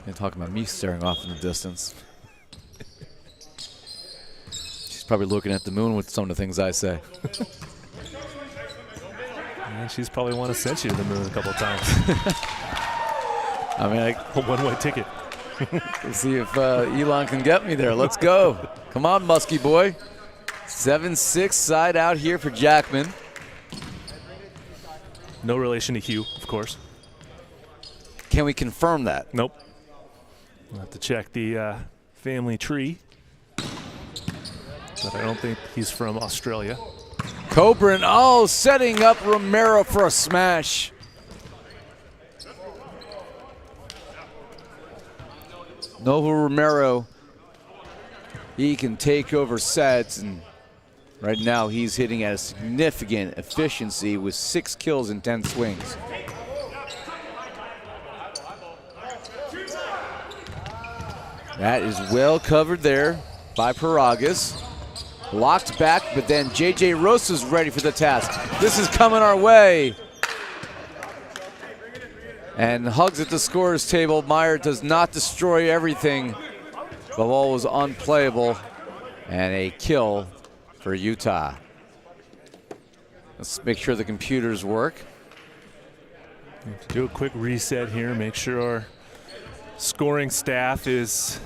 [SPEAKER 1] You're talking about me staring off in the distance. She's probably looking at the moon with some of the things I say.
[SPEAKER 2] And she's probably want to send you to the moon a couple of times.
[SPEAKER 1] I mean,
[SPEAKER 2] A one-way ticket.
[SPEAKER 1] let's see if Elon can get me there. Let's go. Come on, Muskie boy. 7-6 side out here for Jackman.
[SPEAKER 2] No relation to Hugh, of course.
[SPEAKER 1] Can we confirm that?
[SPEAKER 2] Nope. We'll have to check the family tree. But I don't think he's from Australia.
[SPEAKER 1] Coburn, oh, setting up Romero for a smash. Novo Romero, he can take over sets, and right now he's hitting at a significant efficiency with 6 kills in 10 swings. That is well covered there by Paragas. Locked back, but then JJ Rosa's ready for the task. This is coming our way. And hugs at the scorer's table. Meyer does not destroy everything. The ball was unplayable. And a kill for Utah. Let's make sure the computers work.
[SPEAKER 2] Do a quick reset here. Make sure our scoring staff is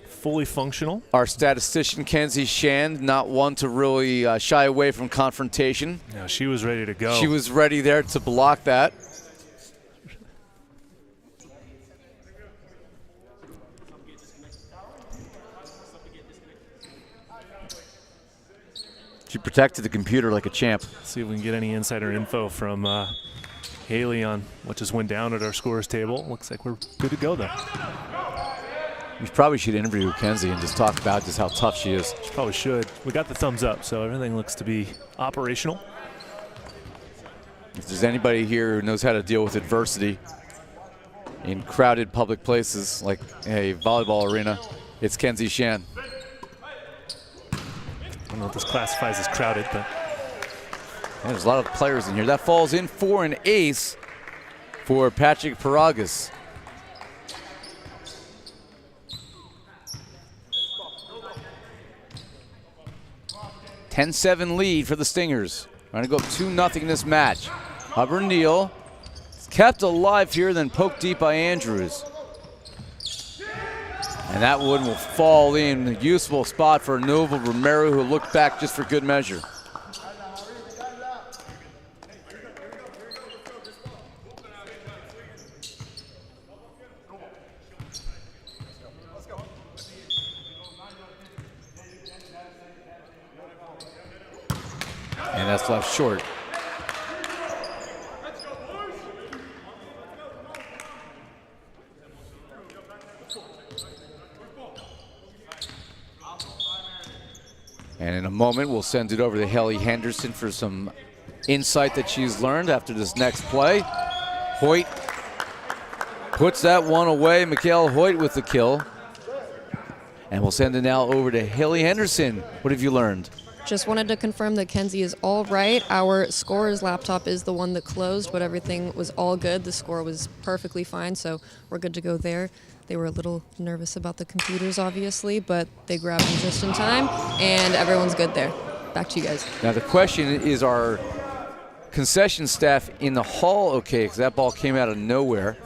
[SPEAKER 2] fully functional.
[SPEAKER 1] Our statistician, Kenzie Shand, not one to really shy away from confrontation.
[SPEAKER 2] No, she was ready to go.
[SPEAKER 1] She was ready there to block that. She protected the computer like a champ.
[SPEAKER 2] See if we can get any insider info from Haley on what just went down at our scores table. Looks like we're good to go, though.
[SPEAKER 1] We probably should interview Kenzie and just talk about just how tough she is.
[SPEAKER 2] She probably should. We got the thumbs up, so everything looks to be operational.
[SPEAKER 1] If there's anybody here who knows how to deal with adversity in crowded public places like a volleyball arena, it's Kenzie Shan.
[SPEAKER 2] I don't know if this classifies as crowded, but
[SPEAKER 1] Yeah, there's a lot of players in here. That falls in for an ace for Patrick Paragas. (10-7) lead for the Stingers. Trying to go up 2-0 in this match. Hubbard Neal is kept alive here, then poked deep by Andrews. And that one will fall in. A useful spot for Novo Romero, who looked back just for good measure. And that's left short. And in a moment, we'll send it over to Haley Henderson for some insight that she's learned after this next play. Hoyt puts that one away. Mikhail Hoyt with the kill. And we'll send it now over to Haley Henderson. What have you learned?
[SPEAKER 3] Just wanted to confirm that Kenzie is all right. Our scorer's laptop is the one that closed, but everything was all good. The score was perfectly fine, so we're good to go there. They were a little nervous about the computers, obviously, but they grabbed them just in time, and everyone's good there. Back to you guys.
[SPEAKER 1] Now the question is, our concession staff in the hall okay? Because that ball came out of nowhere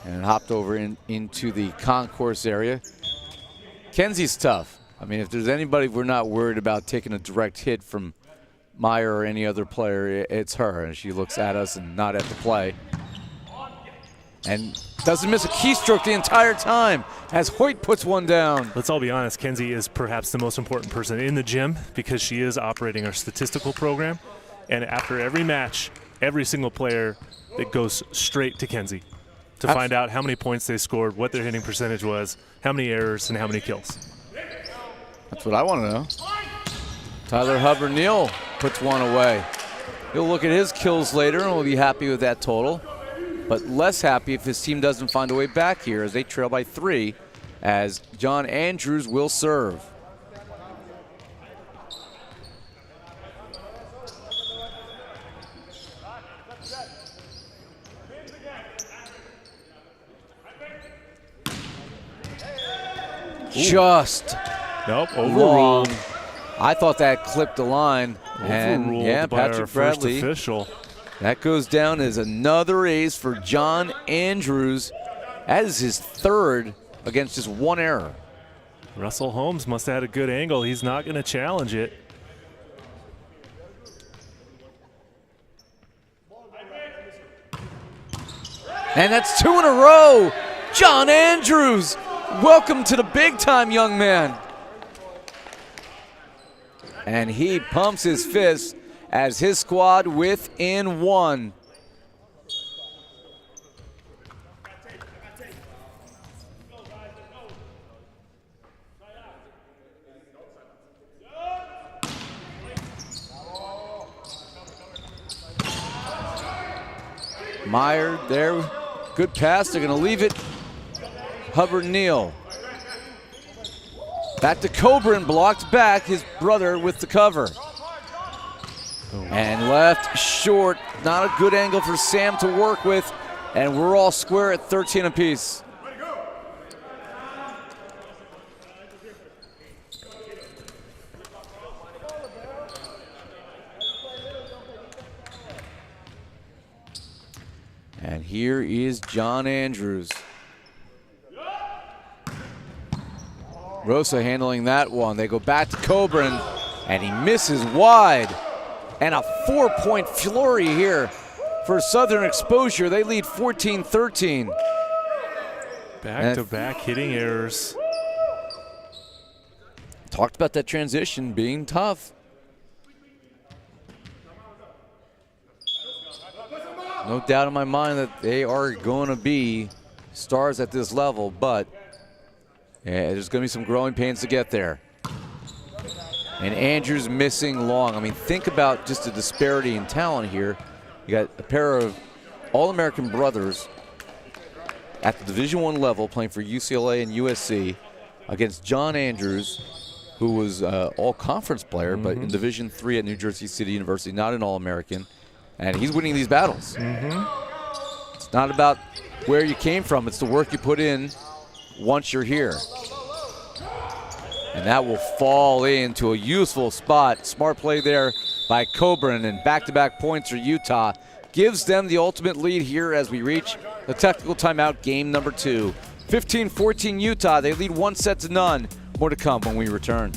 [SPEAKER 1] and it hopped over into the concourse area. Kenzie's tough. I mean, if there's anybody we're not worried about taking a direct hit from Meyer or any other player, it's her. And she looks at us and not at the play. And doesn't miss a keystroke the entire time as Hoyt puts one down.
[SPEAKER 2] Let's all be honest, Kenzie is perhaps the most important person in the gym because she is operating our statistical program. And after every match, every single player, it goes straight to Kenzie to find out how many points they scored, what their hitting percentage was, how many errors, and how many kills.
[SPEAKER 1] That's what I want to know. Tyler Hubbard-Neal puts one away. He'll look at his kills later and will be happy with that total, but less happy if his team doesn't find a way back here as they trail by 3 as John Andrews will serve. Just
[SPEAKER 2] overruled.
[SPEAKER 1] Long. I thought that clipped the line. And yeah,
[SPEAKER 2] by our
[SPEAKER 1] Patrick
[SPEAKER 2] first
[SPEAKER 1] Bradley.
[SPEAKER 2] official.
[SPEAKER 1] That goes down as another ace for John Andrews. That is his 3rd against just 1 error.
[SPEAKER 2] Russell Holmes must have had a good angle. He's not going to challenge it.
[SPEAKER 1] And that's 2 in a row. John Andrews, welcome to the big time, young man. And he pumps his fist as his squad within 1. Meyer there, good pass, they're gonna leave it. Hubbard-Neal. Back to Coburn, blocked back, his brother with the cover. And left short, not a good angle for Sam to work with, and we're all square at 13 apiece. And here is John Andrews. Rosa handling that one. They go back to Coburn, and he misses wide. And a 4-point flurry here for Southern Exposure. They lead 14-13.
[SPEAKER 2] Back-to-back hitting errors.
[SPEAKER 1] Talked about that transition being tough. No doubt in my mind that they are going to be stars at this level, but yeah, there's going to be some growing pains to get there. And Andrews missing long. I mean, think about just the disparity in talent here. You got a pair of All-American brothers at the Division I level playing for UCLA and USC against John Andrews, who was all-conference player, but in Division III at New Jersey City University, not an All-American. And he's winning these battles. It's not about where you came from. It's the work you put in once you're here. And that will fall into a useful spot. Smart play there by Coburn, and back-to-back points for Utah. Gives them the ultimate lead here as we reach the technical timeout, game number 2. 15-14 Utah. They lead 1-0. More to come when we return.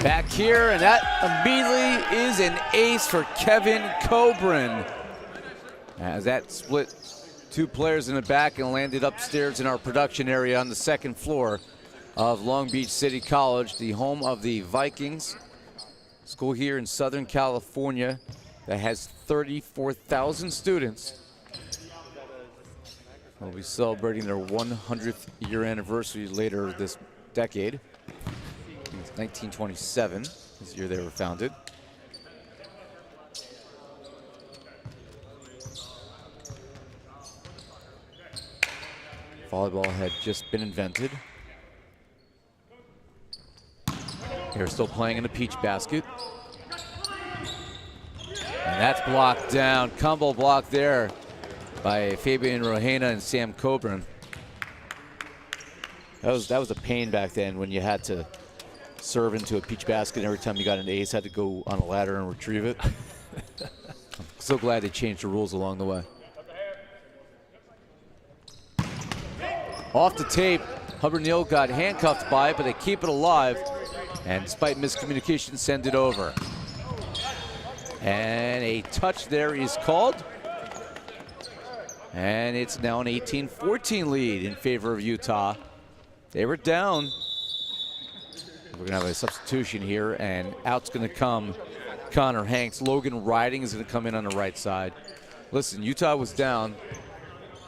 [SPEAKER 1] Back here, and that immediately is an ace for Kevin Coburn. As that split 2 players in the back and landed upstairs in our production area on the 2nd floor. of Long Beach City College, the home of the Vikings. School here in Southern California that has 34,000 students. We'll be celebrating their 100th year anniversary later this decade. It's 1927, this year they were founded. Volleyball had just been invented. They're still playing in the peach basket. And that's blocked down. Combo block there by Fabian Rohena and Sam Coburn. That was a pain back then when you had to serve into a peach basket and every time you got an ace had to go on a ladder and retrieve it. I'm so glad they changed the rules along the way. Off the tape, Hubbard Neal got handcuffed by it, but they keep it alive. And despite miscommunication, send it over. And a touch there is called. And it's now an 18-14 lead in favor of Utah. They were down. We're gonna have a substitution here, and out's gonna come Connor Hanks. Logan Riding is gonna come in on the right side. Listen, Utah was down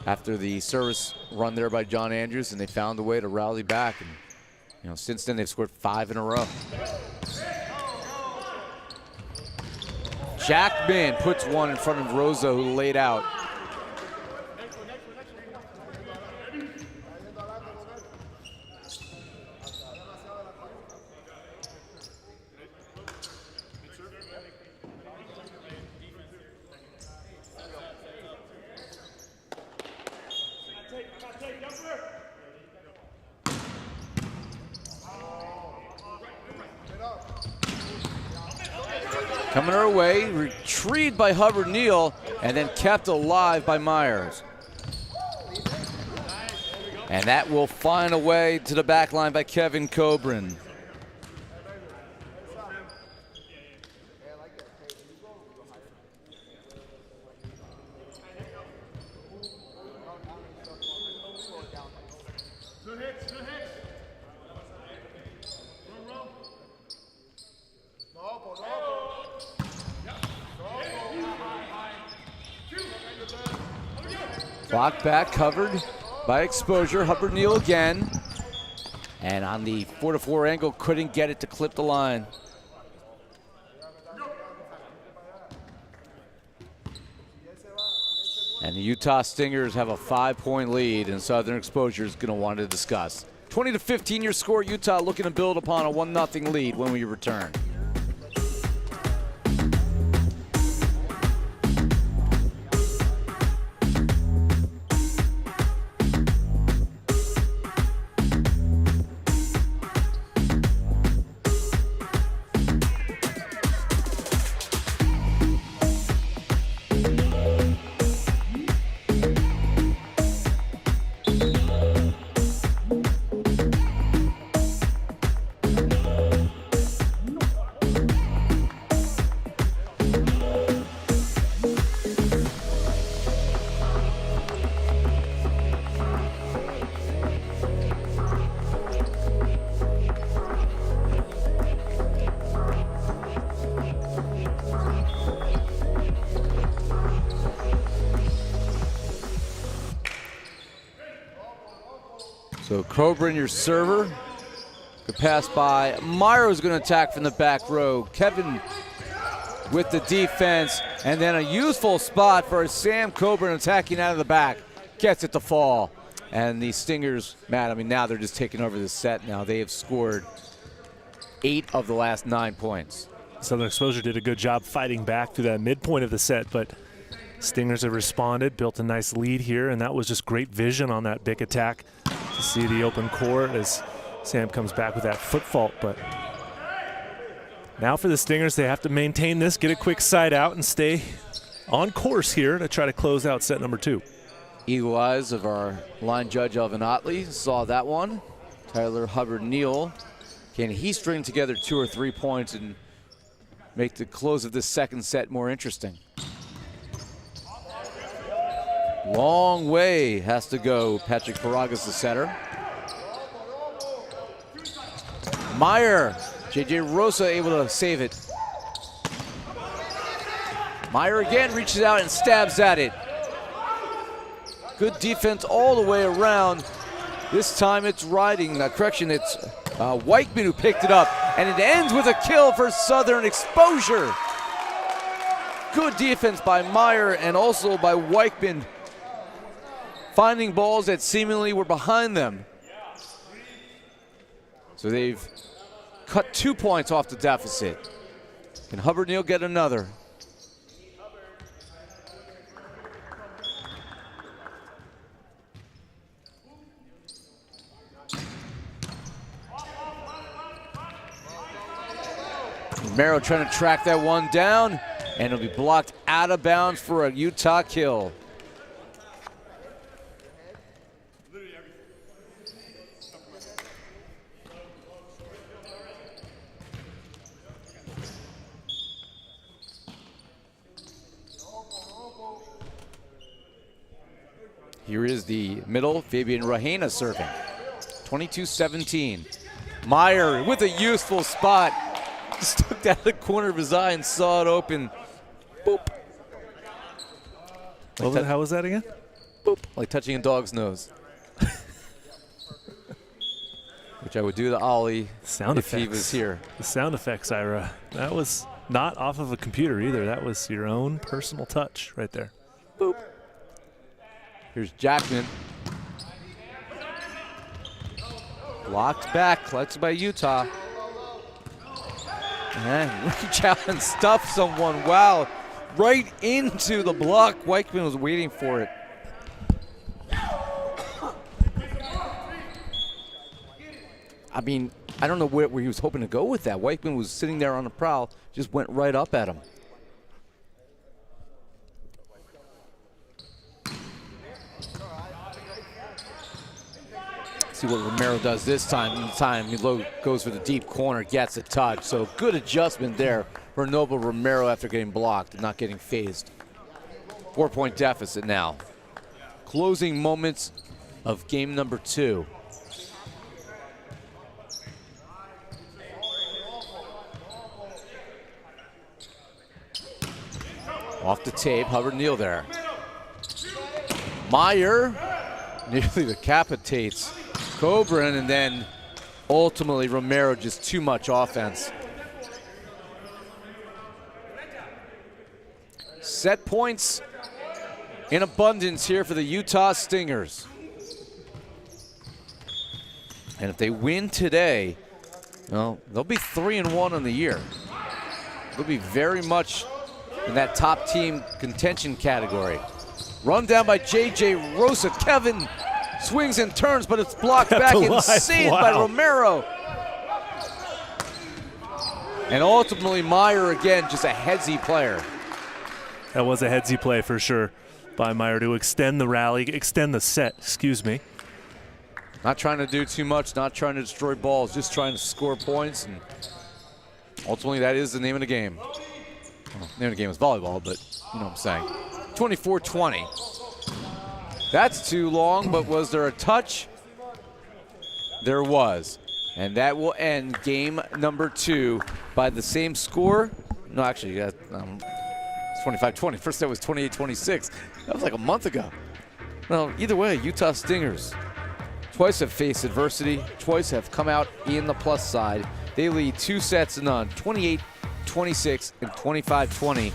[SPEAKER 1] after the service run there by John Andrews, and they found a way to rally back. And you know, since then they've scored 5 in a row. Jackman puts one in front of Rosa, who laid out. Coming our way, retrieved by Hubbard Neal, and then kept alive by Myers. And that will find a way to the back line by Kevin Coburn. Blocked back, covered by exposure. Hubbard Neal again. And on the 4-to-4 angle, couldn't get it to clip the line. And the Utah Stingers have a 5-point lead, and Southern Exposure is going to want to discuss. 20-15 your score. Utah looking to build upon a 1-0 lead when we return. So Coburn, your server. Good pass by Myers, going to attack from the back row. Kevin with the defense, and then a useful spot for Sam Coburn attacking out of the back. Gets it to fall. And the Stingers, Matt, I mean, now they're just taking over the set now. They have scored 8 of the last 9 points.
[SPEAKER 2] Southern Exposure did a good job fighting back through that midpoint of the set, but Stingers have responded, built a nice lead here, and that was just great vision on that big attack to see the open court as Sam comes back with that foot fault. But now for the Stingers, they have to maintain this, get a quick side out, and stay on course here to try to close out set number 2.
[SPEAKER 1] Eagle eyes of our line judge, Elvin Otley, saw that one. Tyler Hubbard Neal, can he string together 2 or 3 points and make the close of this second set more interesting? Long way has to go. Patrick Paragas, the setter. Meyer, J.J. Rosa able to save it. Meyer again reaches out and stabs at it. Good defense all the way around. This time it's Riding, correction, it's Weichman who picked it up, and it ends with a kill for Southern Exposure. Good defense by Meyer and also by Weichman, finding balls that seemingly were behind them. So they've cut 2 points off the deficit. Can Hubbard Neal get another? Romero trying to track that one down, and it'll be blocked out of bounds for a Utah kill. Here is the middle, Fabian Rahena serving. 22-17. Meyer with a useful spot. Just took that out of the corner of his eye and saw it open. Boop.
[SPEAKER 2] How was that again?
[SPEAKER 1] Boop. Like touching a dog's nose. Which I would do to Ollie if he was here.
[SPEAKER 2] The sound effects, Ira. That was not off of a computer either. That was your own personal touch right there.
[SPEAKER 1] Boop. Here's Jackman. Blocked back, collected by Utah. And reach out and stuff someone. Wow. Right into the block. Weichman was waiting for it. I mean, I don't know where he was hoping to go with that. Weichman was sitting there on the prowl, just went right up at him. See what Romero does this time. He goes for the deep corner, gets a touch. So good adjustment there for Noble Romero after getting blocked and not getting phased. 4-point deficit now. Closing moments of game number 2. Off the tape, Hubbard Neal there. Meyer nearly decapitates Coburn, and then ultimately Romero, just too much offense. Set points in abundance here for the Utah Stingers. And if they win today, well, they'll be 3-1 on the year. They'll be very much in that top team contention category. Run down by J.J. Rosa. Kevin swings and turns, but it's blocked back and saved by Romero. And ultimately, Meyer again, just a headsy player.
[SPEAKER 2] That was a headsy play for sure by Meyer to extend the rally, extend the set, excuse me.
[SPEAKER 1] Not trying to do too much, not trying to destroy balls, just trying to score points. And ultimately, that is the name of the game. Well, the name of the game is volleyball, but you know what I'm saying. 24-20. That's too long, but was there a touch? There was. And that will end game number 2 by the same score. No, actually, it's 25-20. First that was 28-26. That was like a month ago. Well, either way, Utah Stingers twice have faced adversity, twice have come out in the plus side. They lead 2-0, 28-26 and 25-20.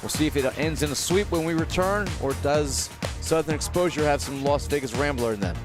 [SPEAKER 1] We'll see if it ends in a sweep when we return, or does Southern Exposure have some Las Vegas Rambler in them?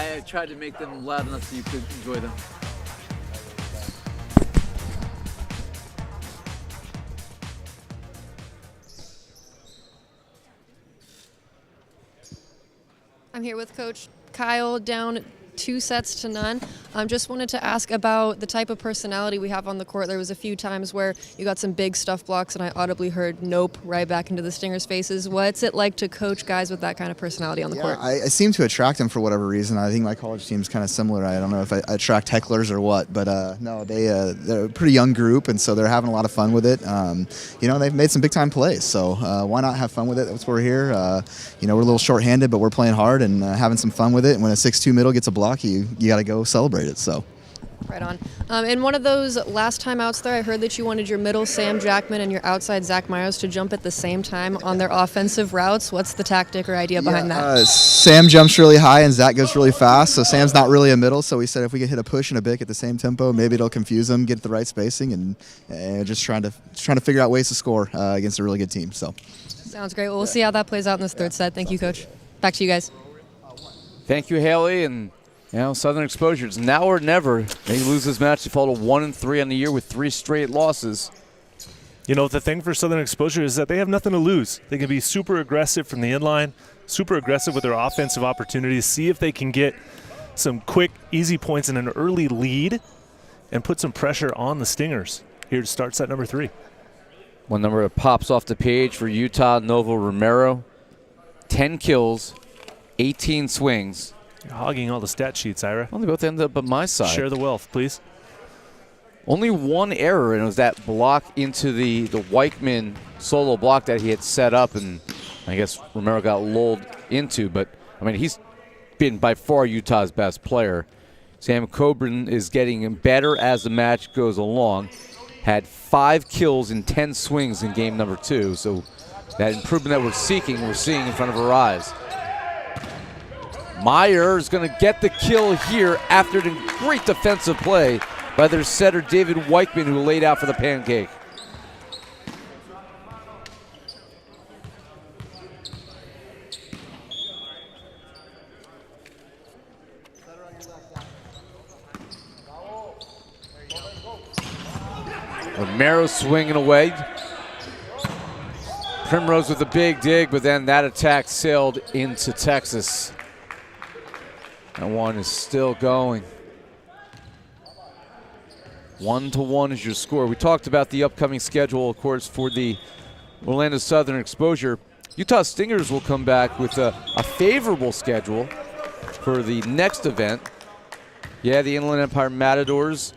[SPEAKER 1] I tried to make them loud enough so you could enjoy them.
[SPEAKER 3] I'm here with Coach Kyle, down 2-0. Just wanted to ask about the type of personality we have on the court. There was a few times where you got some big stuff blocks, and I audibly heard "nope" right back into the Stingers' faces. What's it like to coach guys with that kind of personality on the court?
[SPEAKER 5] I seem to attract them for whatever reason. I think my college team's kind of similar. I don't know if I attract hecklers or what, but no, they're a pretty young group, and so they're having a lot of fun with it. They've made some big-time plays, so why not have fun with it? That's why we're here. We're a little short-handed, but we're playing hard and having some fun with it. And when a 6'2" middle gets a block, you got to go celebrate it. So.
[SPEAKER 3] Right on. In one of those last timeouts there, I heard that you wanted your middle, Sam Jackman, and your outside, Zach Myers, to jump at the same time on their offensive routes. What's the tactic or idea behind that?
[SPEAKER 5] Sam jumps really high and Zach goes really fast, so Sam's not really a middle, so we said if we could hit a push and a bick at the same tempo, maybe it'll confuse them, get the right spacing, and just trying to figure out ways to score against a really good team. So.
[SPEAKER 3] Sounds great. Well, we'll see how that plays out in this third set. Thank you, Coach. Back to you guys.
[SPEAKER 1] Thank you, Haley, and Southern Exposure. It's now or never. They lose this match. They fall to 1-3 on the year with 3 straight losses.
[SPEAKER 2] The thing for Southern Exposure is that they have nothing to lose. They can be super aggressive from the inline, super aggressive with their offensive opportunities, see if they can get some quick, easy points in an early lead and put some pressure on the Stingers here to start set number 3.
[SPEAKER 1] One number that pops off the page for Utah, Novo Romero. 10 kills, 18 swings.
[SPEAKER 2] You're hogging all the stat sheets, Ira.
[SPEAKER 1] Well, they both ended up on my side.
[SPEAKER 2] Share the wealth, please.
[SPEAKER 1] Only one error, and it was that block into the Weichman solo block that he had set up, and I guess Romero got lulled into. But, he's been by far Utah's best player. Sam Coburn is getting better as the match goes along. Had 5 kills in 10 swings in game number 2. So that improvement that we're seeing in front of our eyes. Meyer is going to get the kill here after the great defensive play by their setter David Weichman, who laid out for the pancake. Romero swinging away. Primrose with a big dig, but then that attack sailed into Texas. That one is still going. 1-1 is your score. We talked about the upcoming schedule, of course, for the Orlando Southern Exposure. Utah Stingers will come back with a favorable schedule for the next event. Yeah, the Inland Empire Matadors,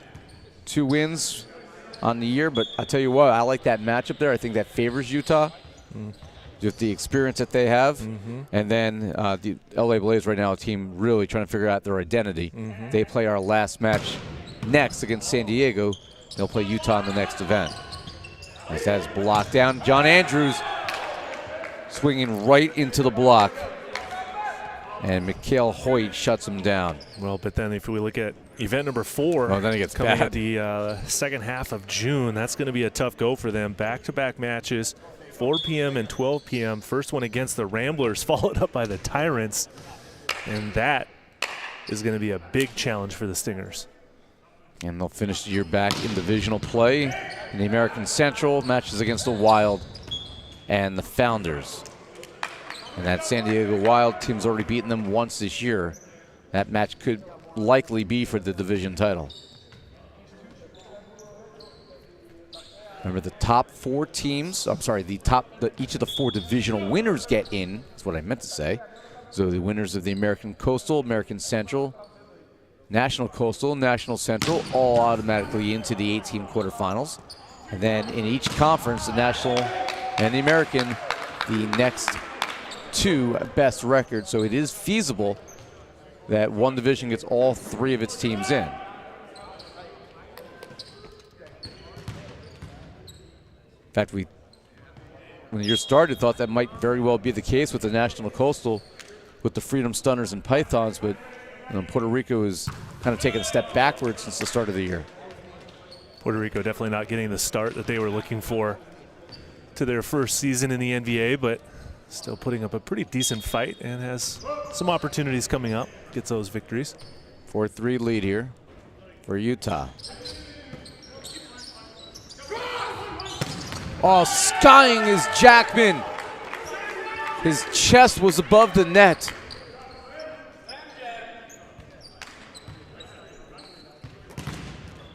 [SPEAKER 1] 2 wins on the year, but I tell you what, I like that matchup there. I think that favors Utah. With the experience that they have. And then the LA Blaze right now, a team really trying to figure out their identity. They play our last match next against San Diego. They'll play Utah in the next event. As that's blocked down. John Andrews swinging right into the block. And Mikhail Hoyt shuts him down.
[SPEAKER 2] Well, but then if we look at event number 4,
[SPEAKER 1] then it gets
[SPEAKER 2] coming
[SPEAKER 1] bad.
[SPEAKER 2] at the second half of June, that's going to be a tough go for them. Back-to-back matches. 4 p.m. and 12 p.m. First one against the Ramblers, followed up by the Tyrants. And that is going to be a big challenge for the Stingers.
[SPEAKER 1] And they'll finish the year back in divisional play in the American Central. Matches against the Wild and the Founders. And that San Diego Wild team's already beaten them once this year. That match could likely be for the division title. Remember, the top 4 teams, each of the 4 divisional winners get in. That's what I meant to say. So the winners of the American Coastal, American Central, National Coastal, National Central, all automatically into the 8-team quarterfinals. And then in each conference, the National and the American, the next 2 best records. So it is feasible that one division gets all 3 of its teams in. In fact, when the year started, thought that might very well be the case with the National Coastal, with the Freedom Stunners and Pythons, but Puerto Rico is kind of taking a step backwards since the start of the year.
[SPEAKER 2] Puerto Rico definitely not getting the start that they were looking for to their first season in the NVA, but Still putting up a pretty decent fight and has some opportunities coming up. Gets those victories.
[SPEAKER 1] 4-3 lead here for Utah. Oh, skying is Jackman. His chest was above the net.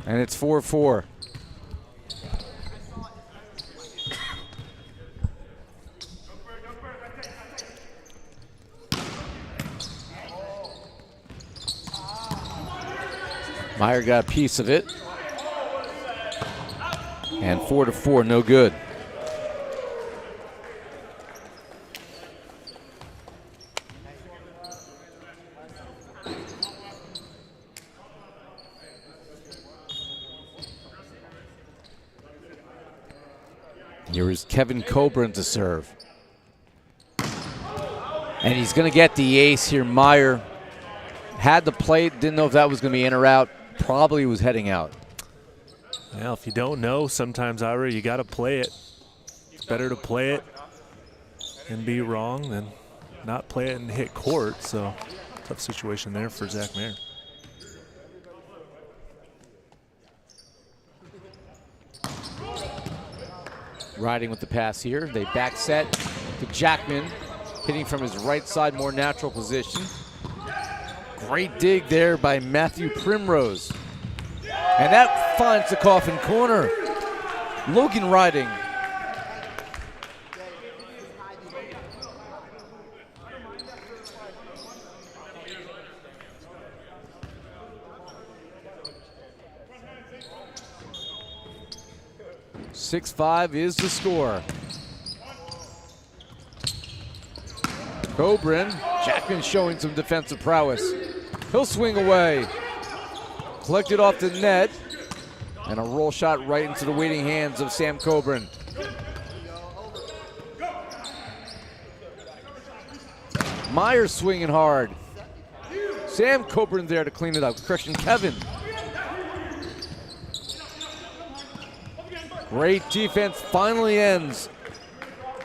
[SPEAKER 1] And it's 4-4. Meyer got a piece of it. And 4-4, no good. Here is Kevin Coburn to serve. And he's going to get the ace here. Meyer had the plate, didn't know if that was going to be in or out. Probably was heading out.
[SPEAKER 2] Well, if you don't know, sometimes, Ira, you got to play it. It's better to play it and be wrong than not play it and hit court. So, tough situation there for Zach Mayer.
[SPEAKER 1] Riding with the pass here. They back set to Jackman, hitting from his right side, more natural position. Great dig there by Matthew Primrose. And that finds the coffin corner. Logan Riding. (6-5) is the score. Coburn, Jackman showing some defensive prowess. He'll swing away. Collected off the net. And a roll shot right into the waiting hands of Sam Coburn. Meyer swinging hard. Sam Coburn there to clean it up. Christian Kevin. Great defense finally ends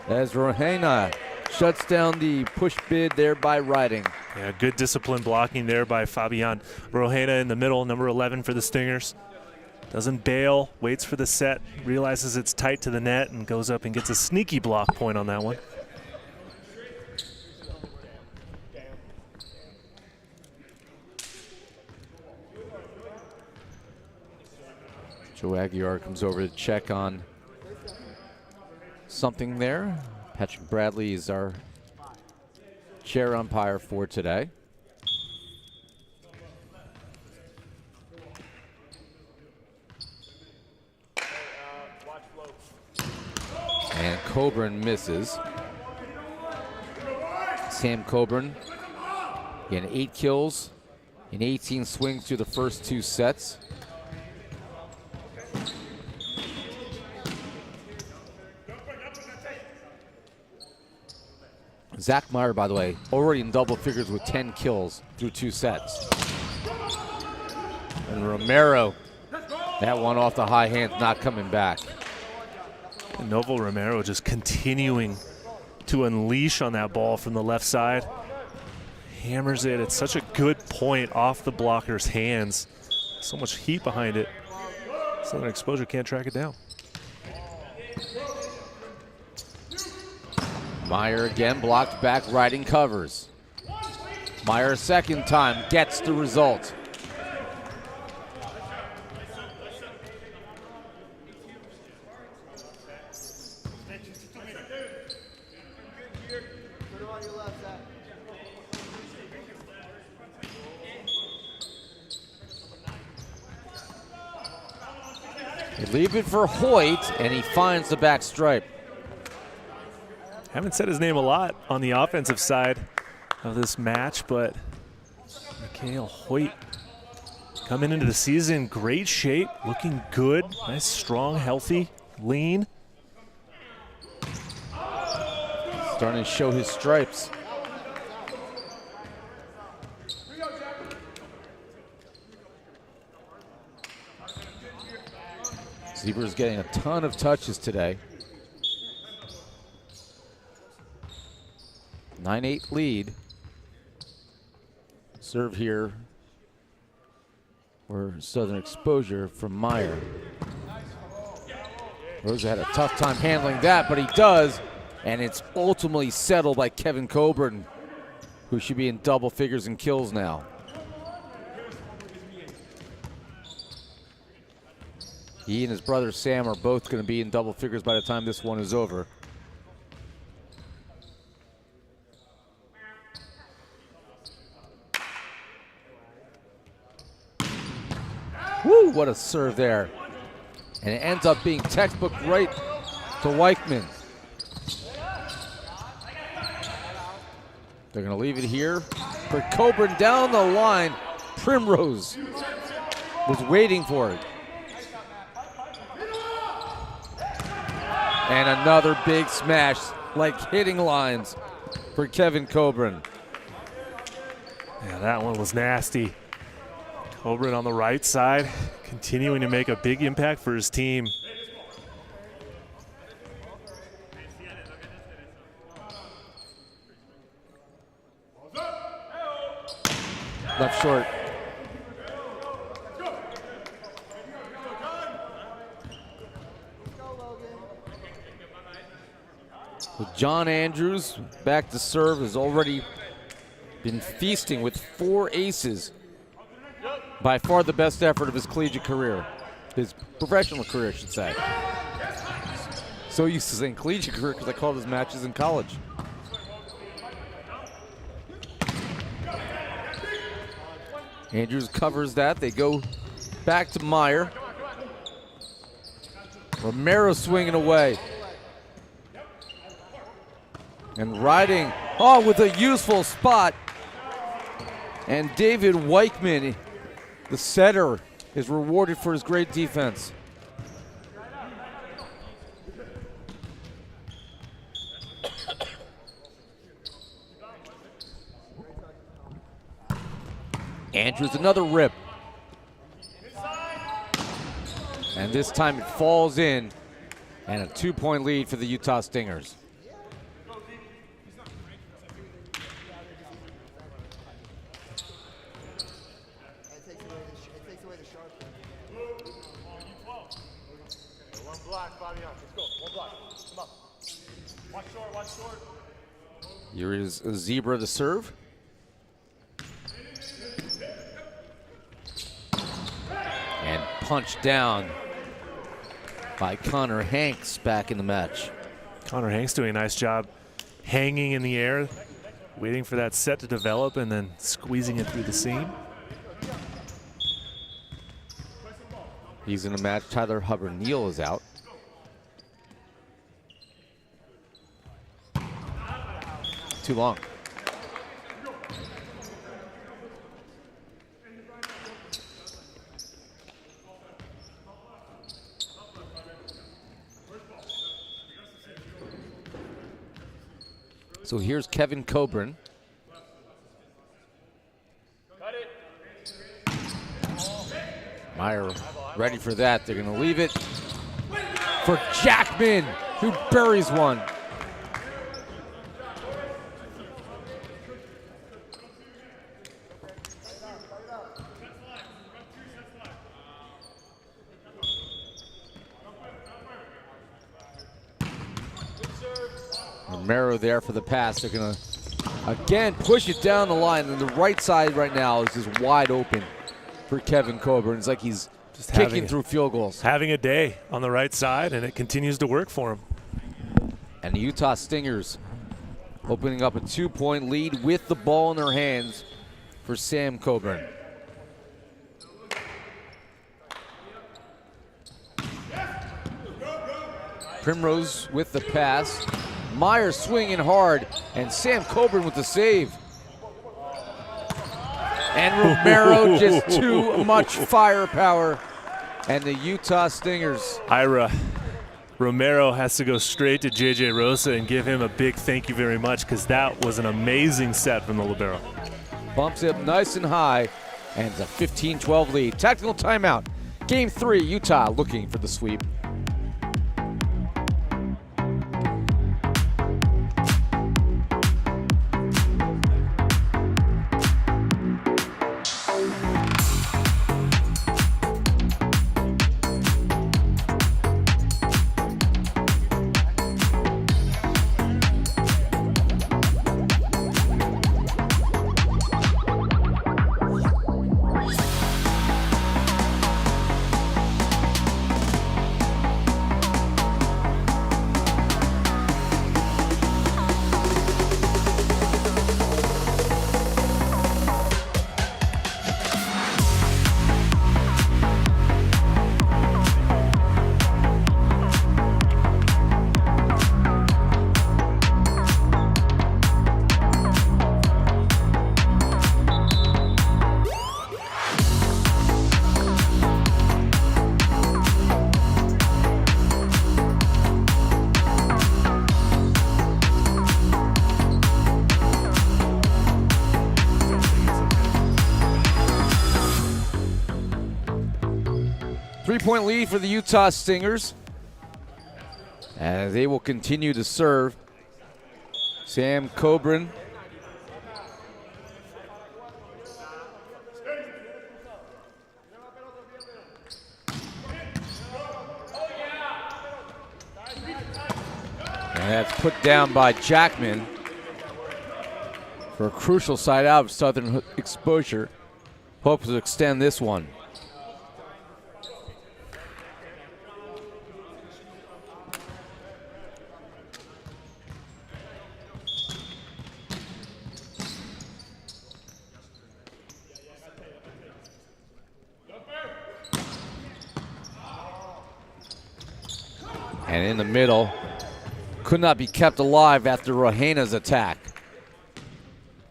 [SPEAKER 1] as Rohena shuts down the push bid there by Riding.
[SPEAKER 2] Yeah, good discipline blocking there by Fabian Rohena in the middle, number 11 for the Stingers. Doesn't bail, waits for the set, realizes it's tight to the net, and goes up and gets a sneaky block point on that one.
[SPEAKER 1] Joe Aguiar comes over to check on something there. Patrick Bradley is our chair umpire for today. And Coburn misses. Sam Coburn, again, 8 kills in 18 swings through the first 2 sets. Zach Meyer, by the way, already in double figures with 10 kills through 2 sets. And Romero, that one off the high hands, not coming back.
[SPEAKER 2] And Novo Romero just continuing to unleash on that ball from the left side. Hammers it. It's such a good point off the blocker's hands. So much heat behind it. Southern Exposure can't track it down.
[SPEAKER 1] Meyer again blocked back, Riding covers. Meyer a second time gets the result. They leave it for Hoyt, and he finds the back stripe.
[SPEAKER 2] Haven't said his name a lot on the offensive side of this match, but Mikhail Hoyt coming into the season, great shape, looking good, nice, strong, healthy, lean.
[SPEAKER 1] Starting to show his stripes. Zebra's getting a ton of touches today. 9-8 lead. Serve here for Southern Exposure from Meyer. Rosa had a tough time handling that, but he does, and it's ultimately settled by Kevin Coburn, who should be in double figures in kills now. He and his brother Sam are both going to be in double figures by the time this one is over. Woo, what a serve there. And it ends up being textbook right to Weichman. They're going to leave it here for Coburn down the line. Primrose was waiting for it. And another big smash, like hitting lines for Kevin Coburn.
[SPEAKER 2] Yeah, that one was nasty. Coburn on the right side, continuing to make a big impact for his team.
[SPEAKER 1] Left short. With John Andrews back to serve, has already been feasting with 4 aces. By far the best effort of his collegiate career. His professional career, I should say. So used to saying collegiate career because I called his matches in college. Andrews covers that. They go back to Meyer. Romero swinging away. And riding, with a useful spot. And David Weichman, the setter, is rewarded for his great defense. Andrews, another rip. And this time it falls in, and a 2-point lead for the Utah Stingers. Here is a Zebra to serve. And punched down by Connor Hanks back in the match.
[SPEAKER 2] Connor Hanks doing a nice job hanging in the air, waiting for that set to develop and then squeezing it through the seam.
[SPEAKER 1] He's in a match. Tyler Hubbard-Neal is out. Too long. So here's Kevin Coburn. Meyer ready for that. They're going to leave it for Jackman, who buries one. Romero there for the pass. They're going to, again, push it down the line. And the right side right now is just wide open for Kevin Coburn. It's like he's just kicking through field goals.
[SPEAKER 2] Having a day on the right side, and it continues to work for him.
[SPEAKER 1] And the Utah Stingers opening up a 2-point lead with the ball in their hands for Sam Coburn. Primrose with the pass. Meyer swinging hard, and Sam Coburn with the save. And Romero just too much firepower, and the Utah Stingers.
[SPEAKER 2] Ira, Romero has to go straight to J.J. Rosa and give him a big thank you very much, because that was an amazing set from the libero.
[SPEAKER 1] Bumps it up nice and high, and it's a 15-12 lead. Tactical timeout. Game 3, Utah looking for the sweep. 3-point lead for the Utah Stingers. As they will continue to serve. Sam Coburn. And that's put down by Jackman for a crucial side out of Southern Exposure. Hopes to extend this one. And in the middle, could not be kept alive after Rohena's attack.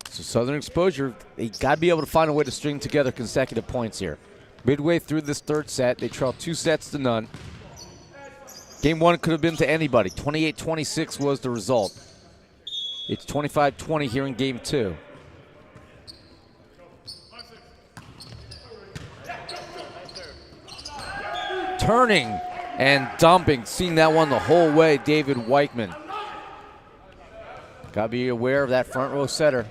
[SPEAKER 1] So Southern Exposure, they got to be able to find a way to string together consecutive points here. Midway through this third set, they trailed 2-0. Game one could have been to anybody. 28-26 was the result. It's 25-20 here in game two. Turning and dumping, seeing that one the whole way, David Weichman. Got to be aware of that front row setter.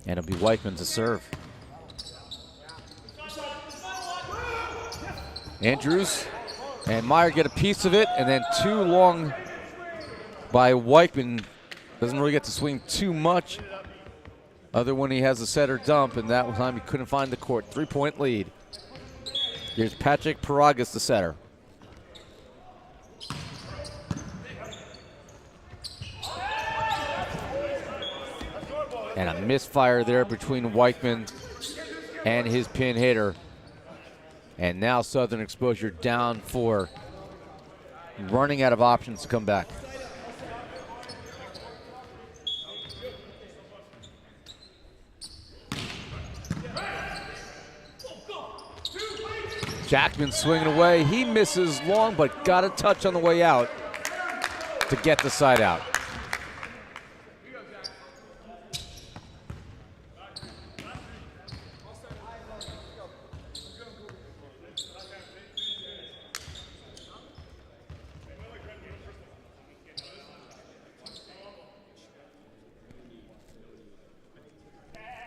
[SPEAKER 1] And it'll be Weichman to serve. Andrews and Meyer get a piece of it, and then too long by Weichman. Doesn't really get to swing too much other when he has a setter dump, and that time he couldn't find the court. 3-point lead. Here's Patrick Paragas, the setter. And a misfire there between Weichman and his pin hitter. And now Southern Exposure down 4, running out of options to come back. Jackman swinging away. He misses long, but got a touch on the way out to get the side out.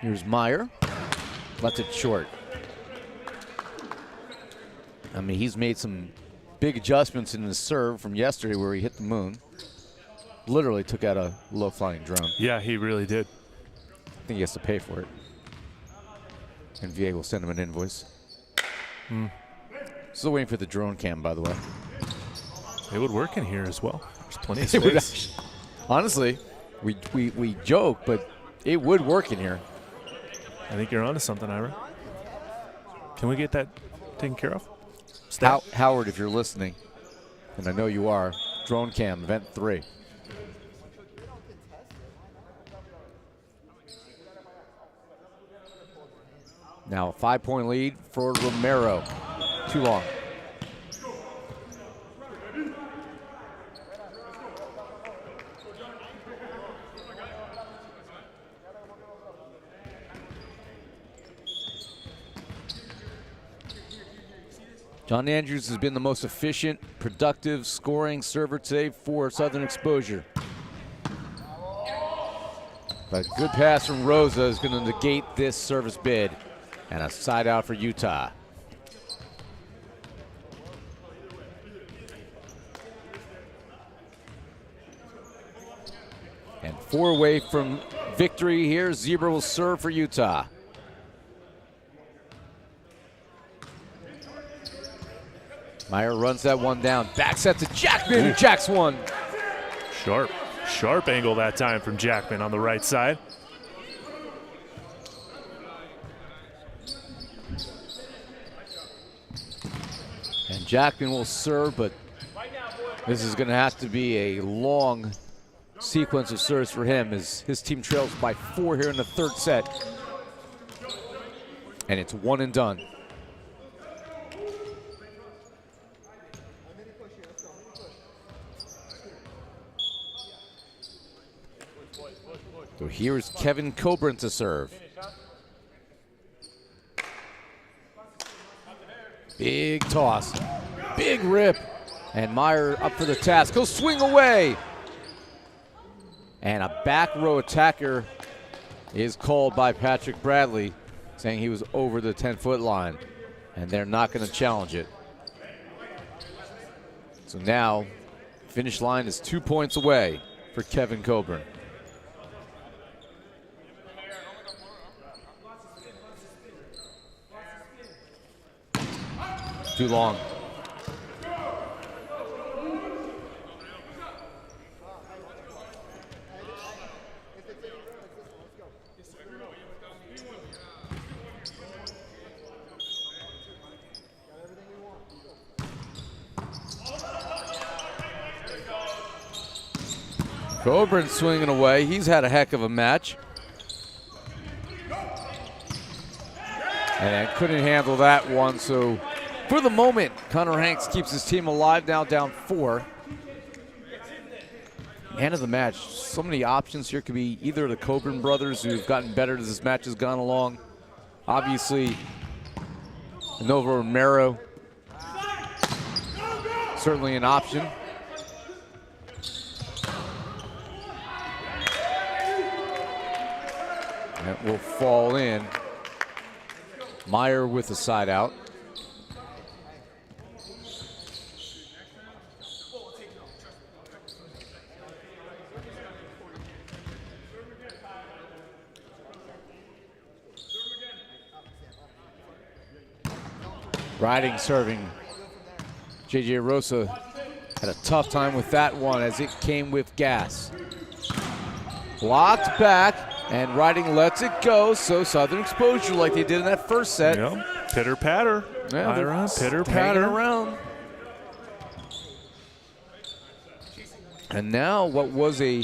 [SPEAKER 1] Here's Meyer. Left it short. I mean, he's made some big adjustments in his serve from yesterday where he hit the moon. Literally took out a low-flying drone.
[SPEAKER 2] Yeah, he really did.
[SPEAKER 1] I think he has to pay for it. NVA will send him an invoice. Still waiting for the drone cam, by the way.
[SPEAKER 2] It would work in here as well. There's plenty of
[SPEAKER 1] It would
[SPEAKER 2] space.
[SPEAKER 1] Honestly, we joke, but it would work in here.
[SPEAKER 2] I think you're onto something, Ira. Can we get that taken care of?
[SPEAKER 1] Howard, if you're listening, and I know you are, drone cam, event 3. Now a 5-point lead for Romero. Too long. John Andrews has been the most efficient, productive, scoring server today for Southern Exposure. But a good pass from Rosa is going to negate this service bid. And a side out for Utah. And 4 away from victory here. Zebra will serve for Utah. Meyer runs that one down. Back set to Jackman, who jacks one.
[SPEAKER 2] Sharp angle that time from Jackman on the right side.
[SPEAKER 1] And Jackman will serve, but this is going to have to be a long sequence of serves for him as his team trails by 4 here in the third set. And it's one and done. So here's Kevin Coburn to serve. Big toss. Big rip. And Meyer up for the task. He'll swing away. And a back row attacker is called by Patrick Bradley, saying he was over the 10-foot line. And they're not going to challenge it. So now, finish line is 2 points away for Kevin Coburn. Too long. Coburn swinging away. He's had a heck of a match. And couldn't handle that one, so for the moment, Connor Hanks keeps his team alive, now down 4. Man of the match. So many options here. Could be either of the Coburn brothers, who've gotten better as this match has gone along. Obviously, Nova Romero, certainly an option. That will fall in. Meyer with the side out. Riding, serving. JJ Rosa had a tough time with that one as it came with gas. Blocked back, and Riding lets it go, so Southern Exposure, like they did in that first set.
[SPEAKER 2] Yep. Pitter patter.
[SPEAKER 1] Yeah,
[SPEAKER 2] pitter patter
[SPEAKER 1] around. And now what was a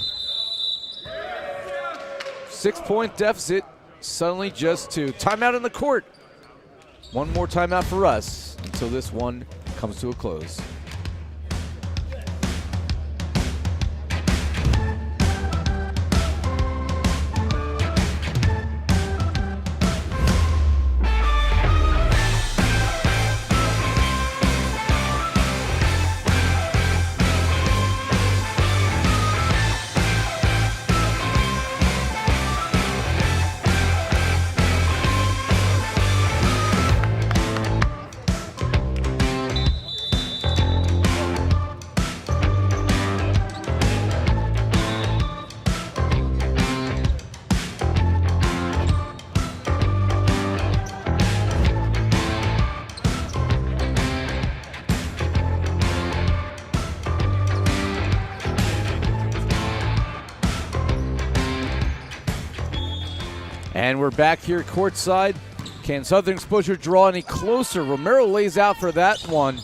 [SPEAKER 1] 6-point deficit, suddenly just 2. Timeout in the court. One more timeout for us until this one comes to a close. And we're back here courtside. Can Southern Exposure draw any closer? Romero lays out for that one.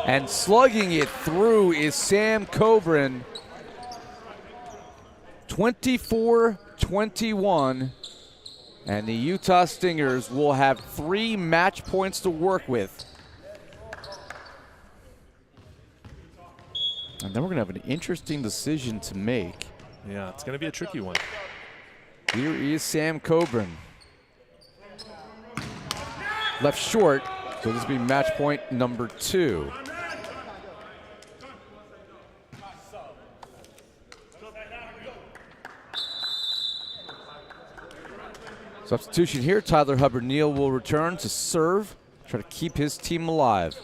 [SPEAKER 1] And slugging it through is Sam Coburn. 24-21. And the Utah Stingers will have 3 match points to work with. And then we're going to have an interesting decision to make.
[SPEAKER 2] Yeah, it's going to be a tricky one.
[SPEAKER 1] Here is Sam Coburn. Left short, so this will be match point number 2. Substitution here, Tyler Hubbard-Neal will return to serve, try to keep his team alive.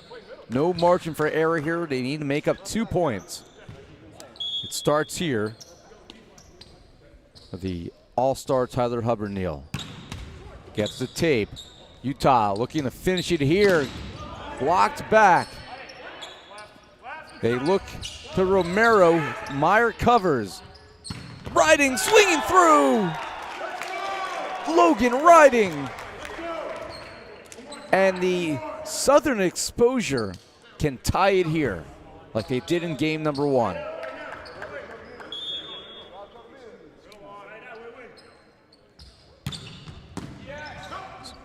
[SPEAKER 1] No margin for error here, they need to make up 2 points. It starts here with the all-star Tyler Hubbard-Neal. Gets the tape. Utah looking to finish it here. Blocked back. They look to Romero. Meyer covers. Riding, swinging through. Logan Riding. And the Southern Exposure can tie it here like they did in game number 1.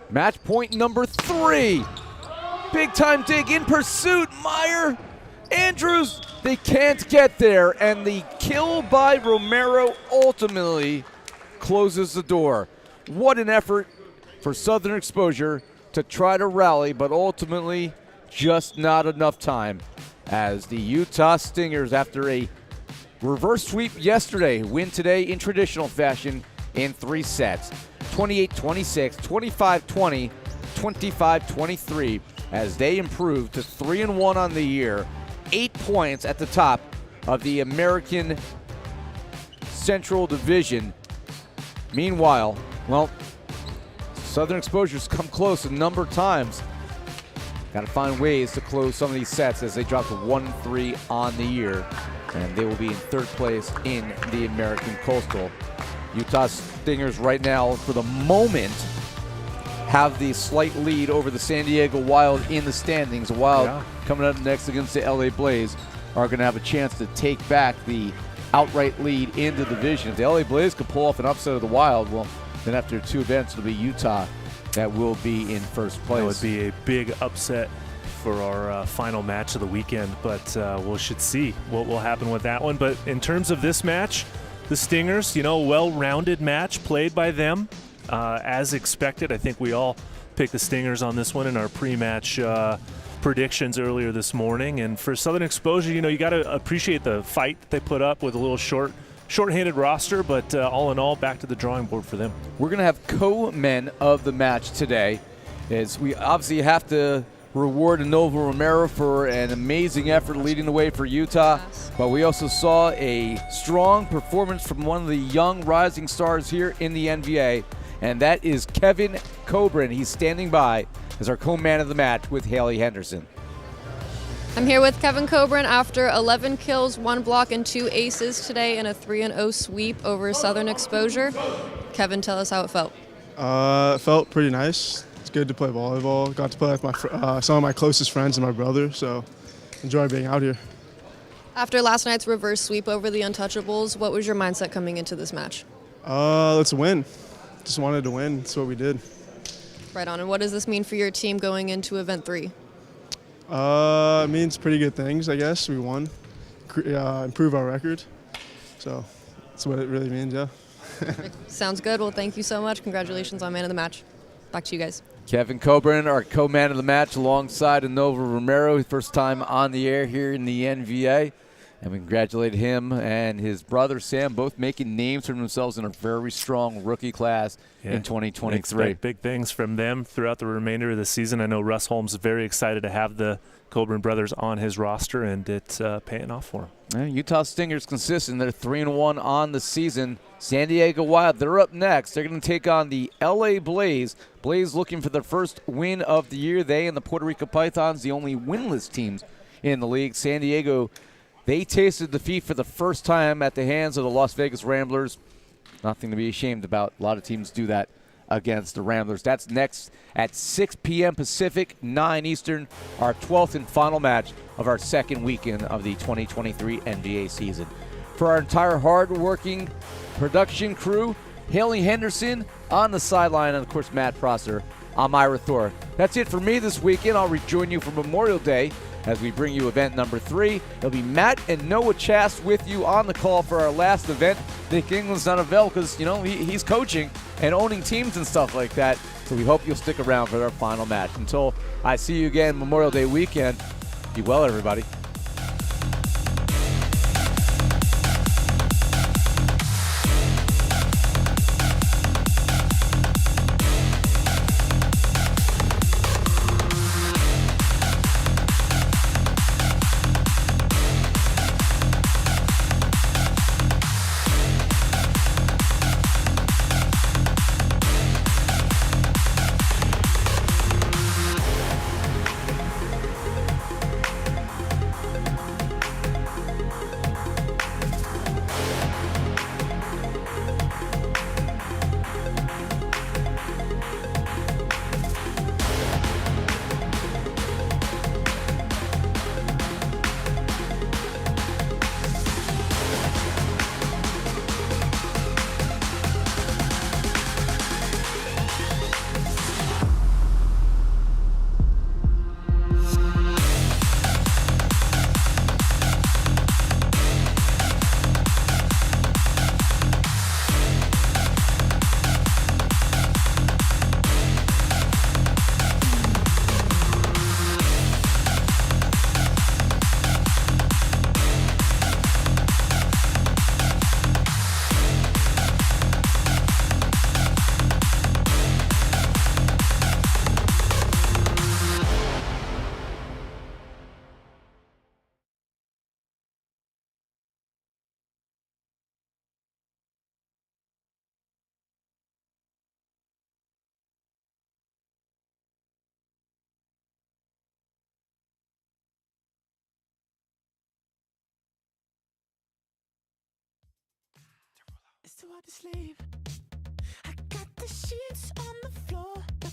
[SPEAKER 1] Match point number 3. Big time dig in pursuit. Meyer, Andrews, they can't get there. And the kill by Romero ultimately closes the door. What an effort for Southern Exposure to try to rally, but ultimately just not enough time as the Utah Stingers, after a reverse sweep yesterday, win today in traditional fashion in 3 sets. 28-26, 25-20, 25-23 as they improve to 3-1 on the year. 8 points at the top of the American Central Division. Meanwhile, well, Southern Exposure's come close a number of times. Got to find ways to close some of these sets as they drop to 1-3 on the year. And they will be in 3rd place in the American Coastal. Utah Stingers right now, for the moment, have the slight lead over the San Diego Wild in the standings. The Wild coming up next against the LA Blaze are going to have a chance to take back the outright lead in the division. If the LA Blaze could pull off an upset of the Wild, well, then after 2 events, it'll be Utah that will be in 1st place.
[SPEAKER 2] That would be a big upset for our final match of the weekend, but we should see what will happen with that one. But in terms of this match, the Stingers, well-rounded match played by them. As expected, I think we all picked the Stingers on this one in our pre-match predictions earlier this morning. And for Southern Exposure, you got to appreciate the fight that they put up with a little short-handed roster, but all in all, back to the drawing board for them.
[SPEAKER 1] We're going to have co-men of the match today, as we obviously have to reward Nova Romero for an amazing effort leading the way for Utah. But we also saw a strong performance from one of the young rising stars here in the NVA, and that is Kevin Coburn. He's standing by as our co-man of the match with Haley Henderson.
[SPEAKER 3] I'm here with Kevin Coburn after 11 kills, 1 block, and 2 aces today in a 3-0 sweep over Southern Exposure. Kevin, tell us how it felt.
[SPEAKER 6] It felt pretty nice. It's good to play volleyball. Got to play with some of my closest friends and my brother, so enjoy being out here.
[SPEAKER 3] After last night's reverse sweep over the Untouchables, what was your mindset coming into this match?
[SPEAKER 6] Let's win. Just wanted to win. That's what we did.
[SPEAKER 3] Right on. And what does this mean for your team going into Event 3?
[SPEAKER 6] It means pretty good things, I guess. We won. Improve our record. So that's what it really means, yeah.
[SPEAKER 3] Sounds good. Well, thank you so much. Congratulations on man of the match. Back to you guys.
[SPEAKER 1] Kevin Coburn, our co-man of the match, alongside Nova Romero, first time on the air here in the NVA. And we congratulate him and his brother Sam, both making names for themselves in a very strong rookie class in 2023.
[SPEAKER 2] Expect big things from them throughout the remainder of the season. I know Russ Holmes is very excited to have the Coburn brothers on his roster, and it's paying off for him.
[SPEAKER 1] Utah Stingers consistent. They're 3-1 on the season. San Diego Wild, they're up next. They're going to take on the LA Blaze. Blaze looking for their first win of the year. They and the Puerto Rico Pythons, the only winless teams in the league. San Diego, they tasted defeat for the first time at the hands of the Las Vegas Ramblers. Nothing to be ashamed about. A lot of teams do that against the Ramblers. That's next at 6 p.m. Pacific, 9 Eastern, our 12th and final match of our second weekend of the 2023 NBA season. For our entire hard-working production crew, Haley Henderson on the sideline, and, of course, Matt Prosser, I'm Ira Thor. That's it for me this weekend. I'll rejoin you for Memorial Day as we bring you event number 3. It'll be Matt and Noah Chast with you on the call for our last event. Nick England's not available because, he's coaching and owning teams and stuff like that. So we hope you'll stick around for our final match. Until I see you again Memorial Day weekend, be well, everybody.
[SPEAKER 7] too hard to sleep. I got the sheets on the floor.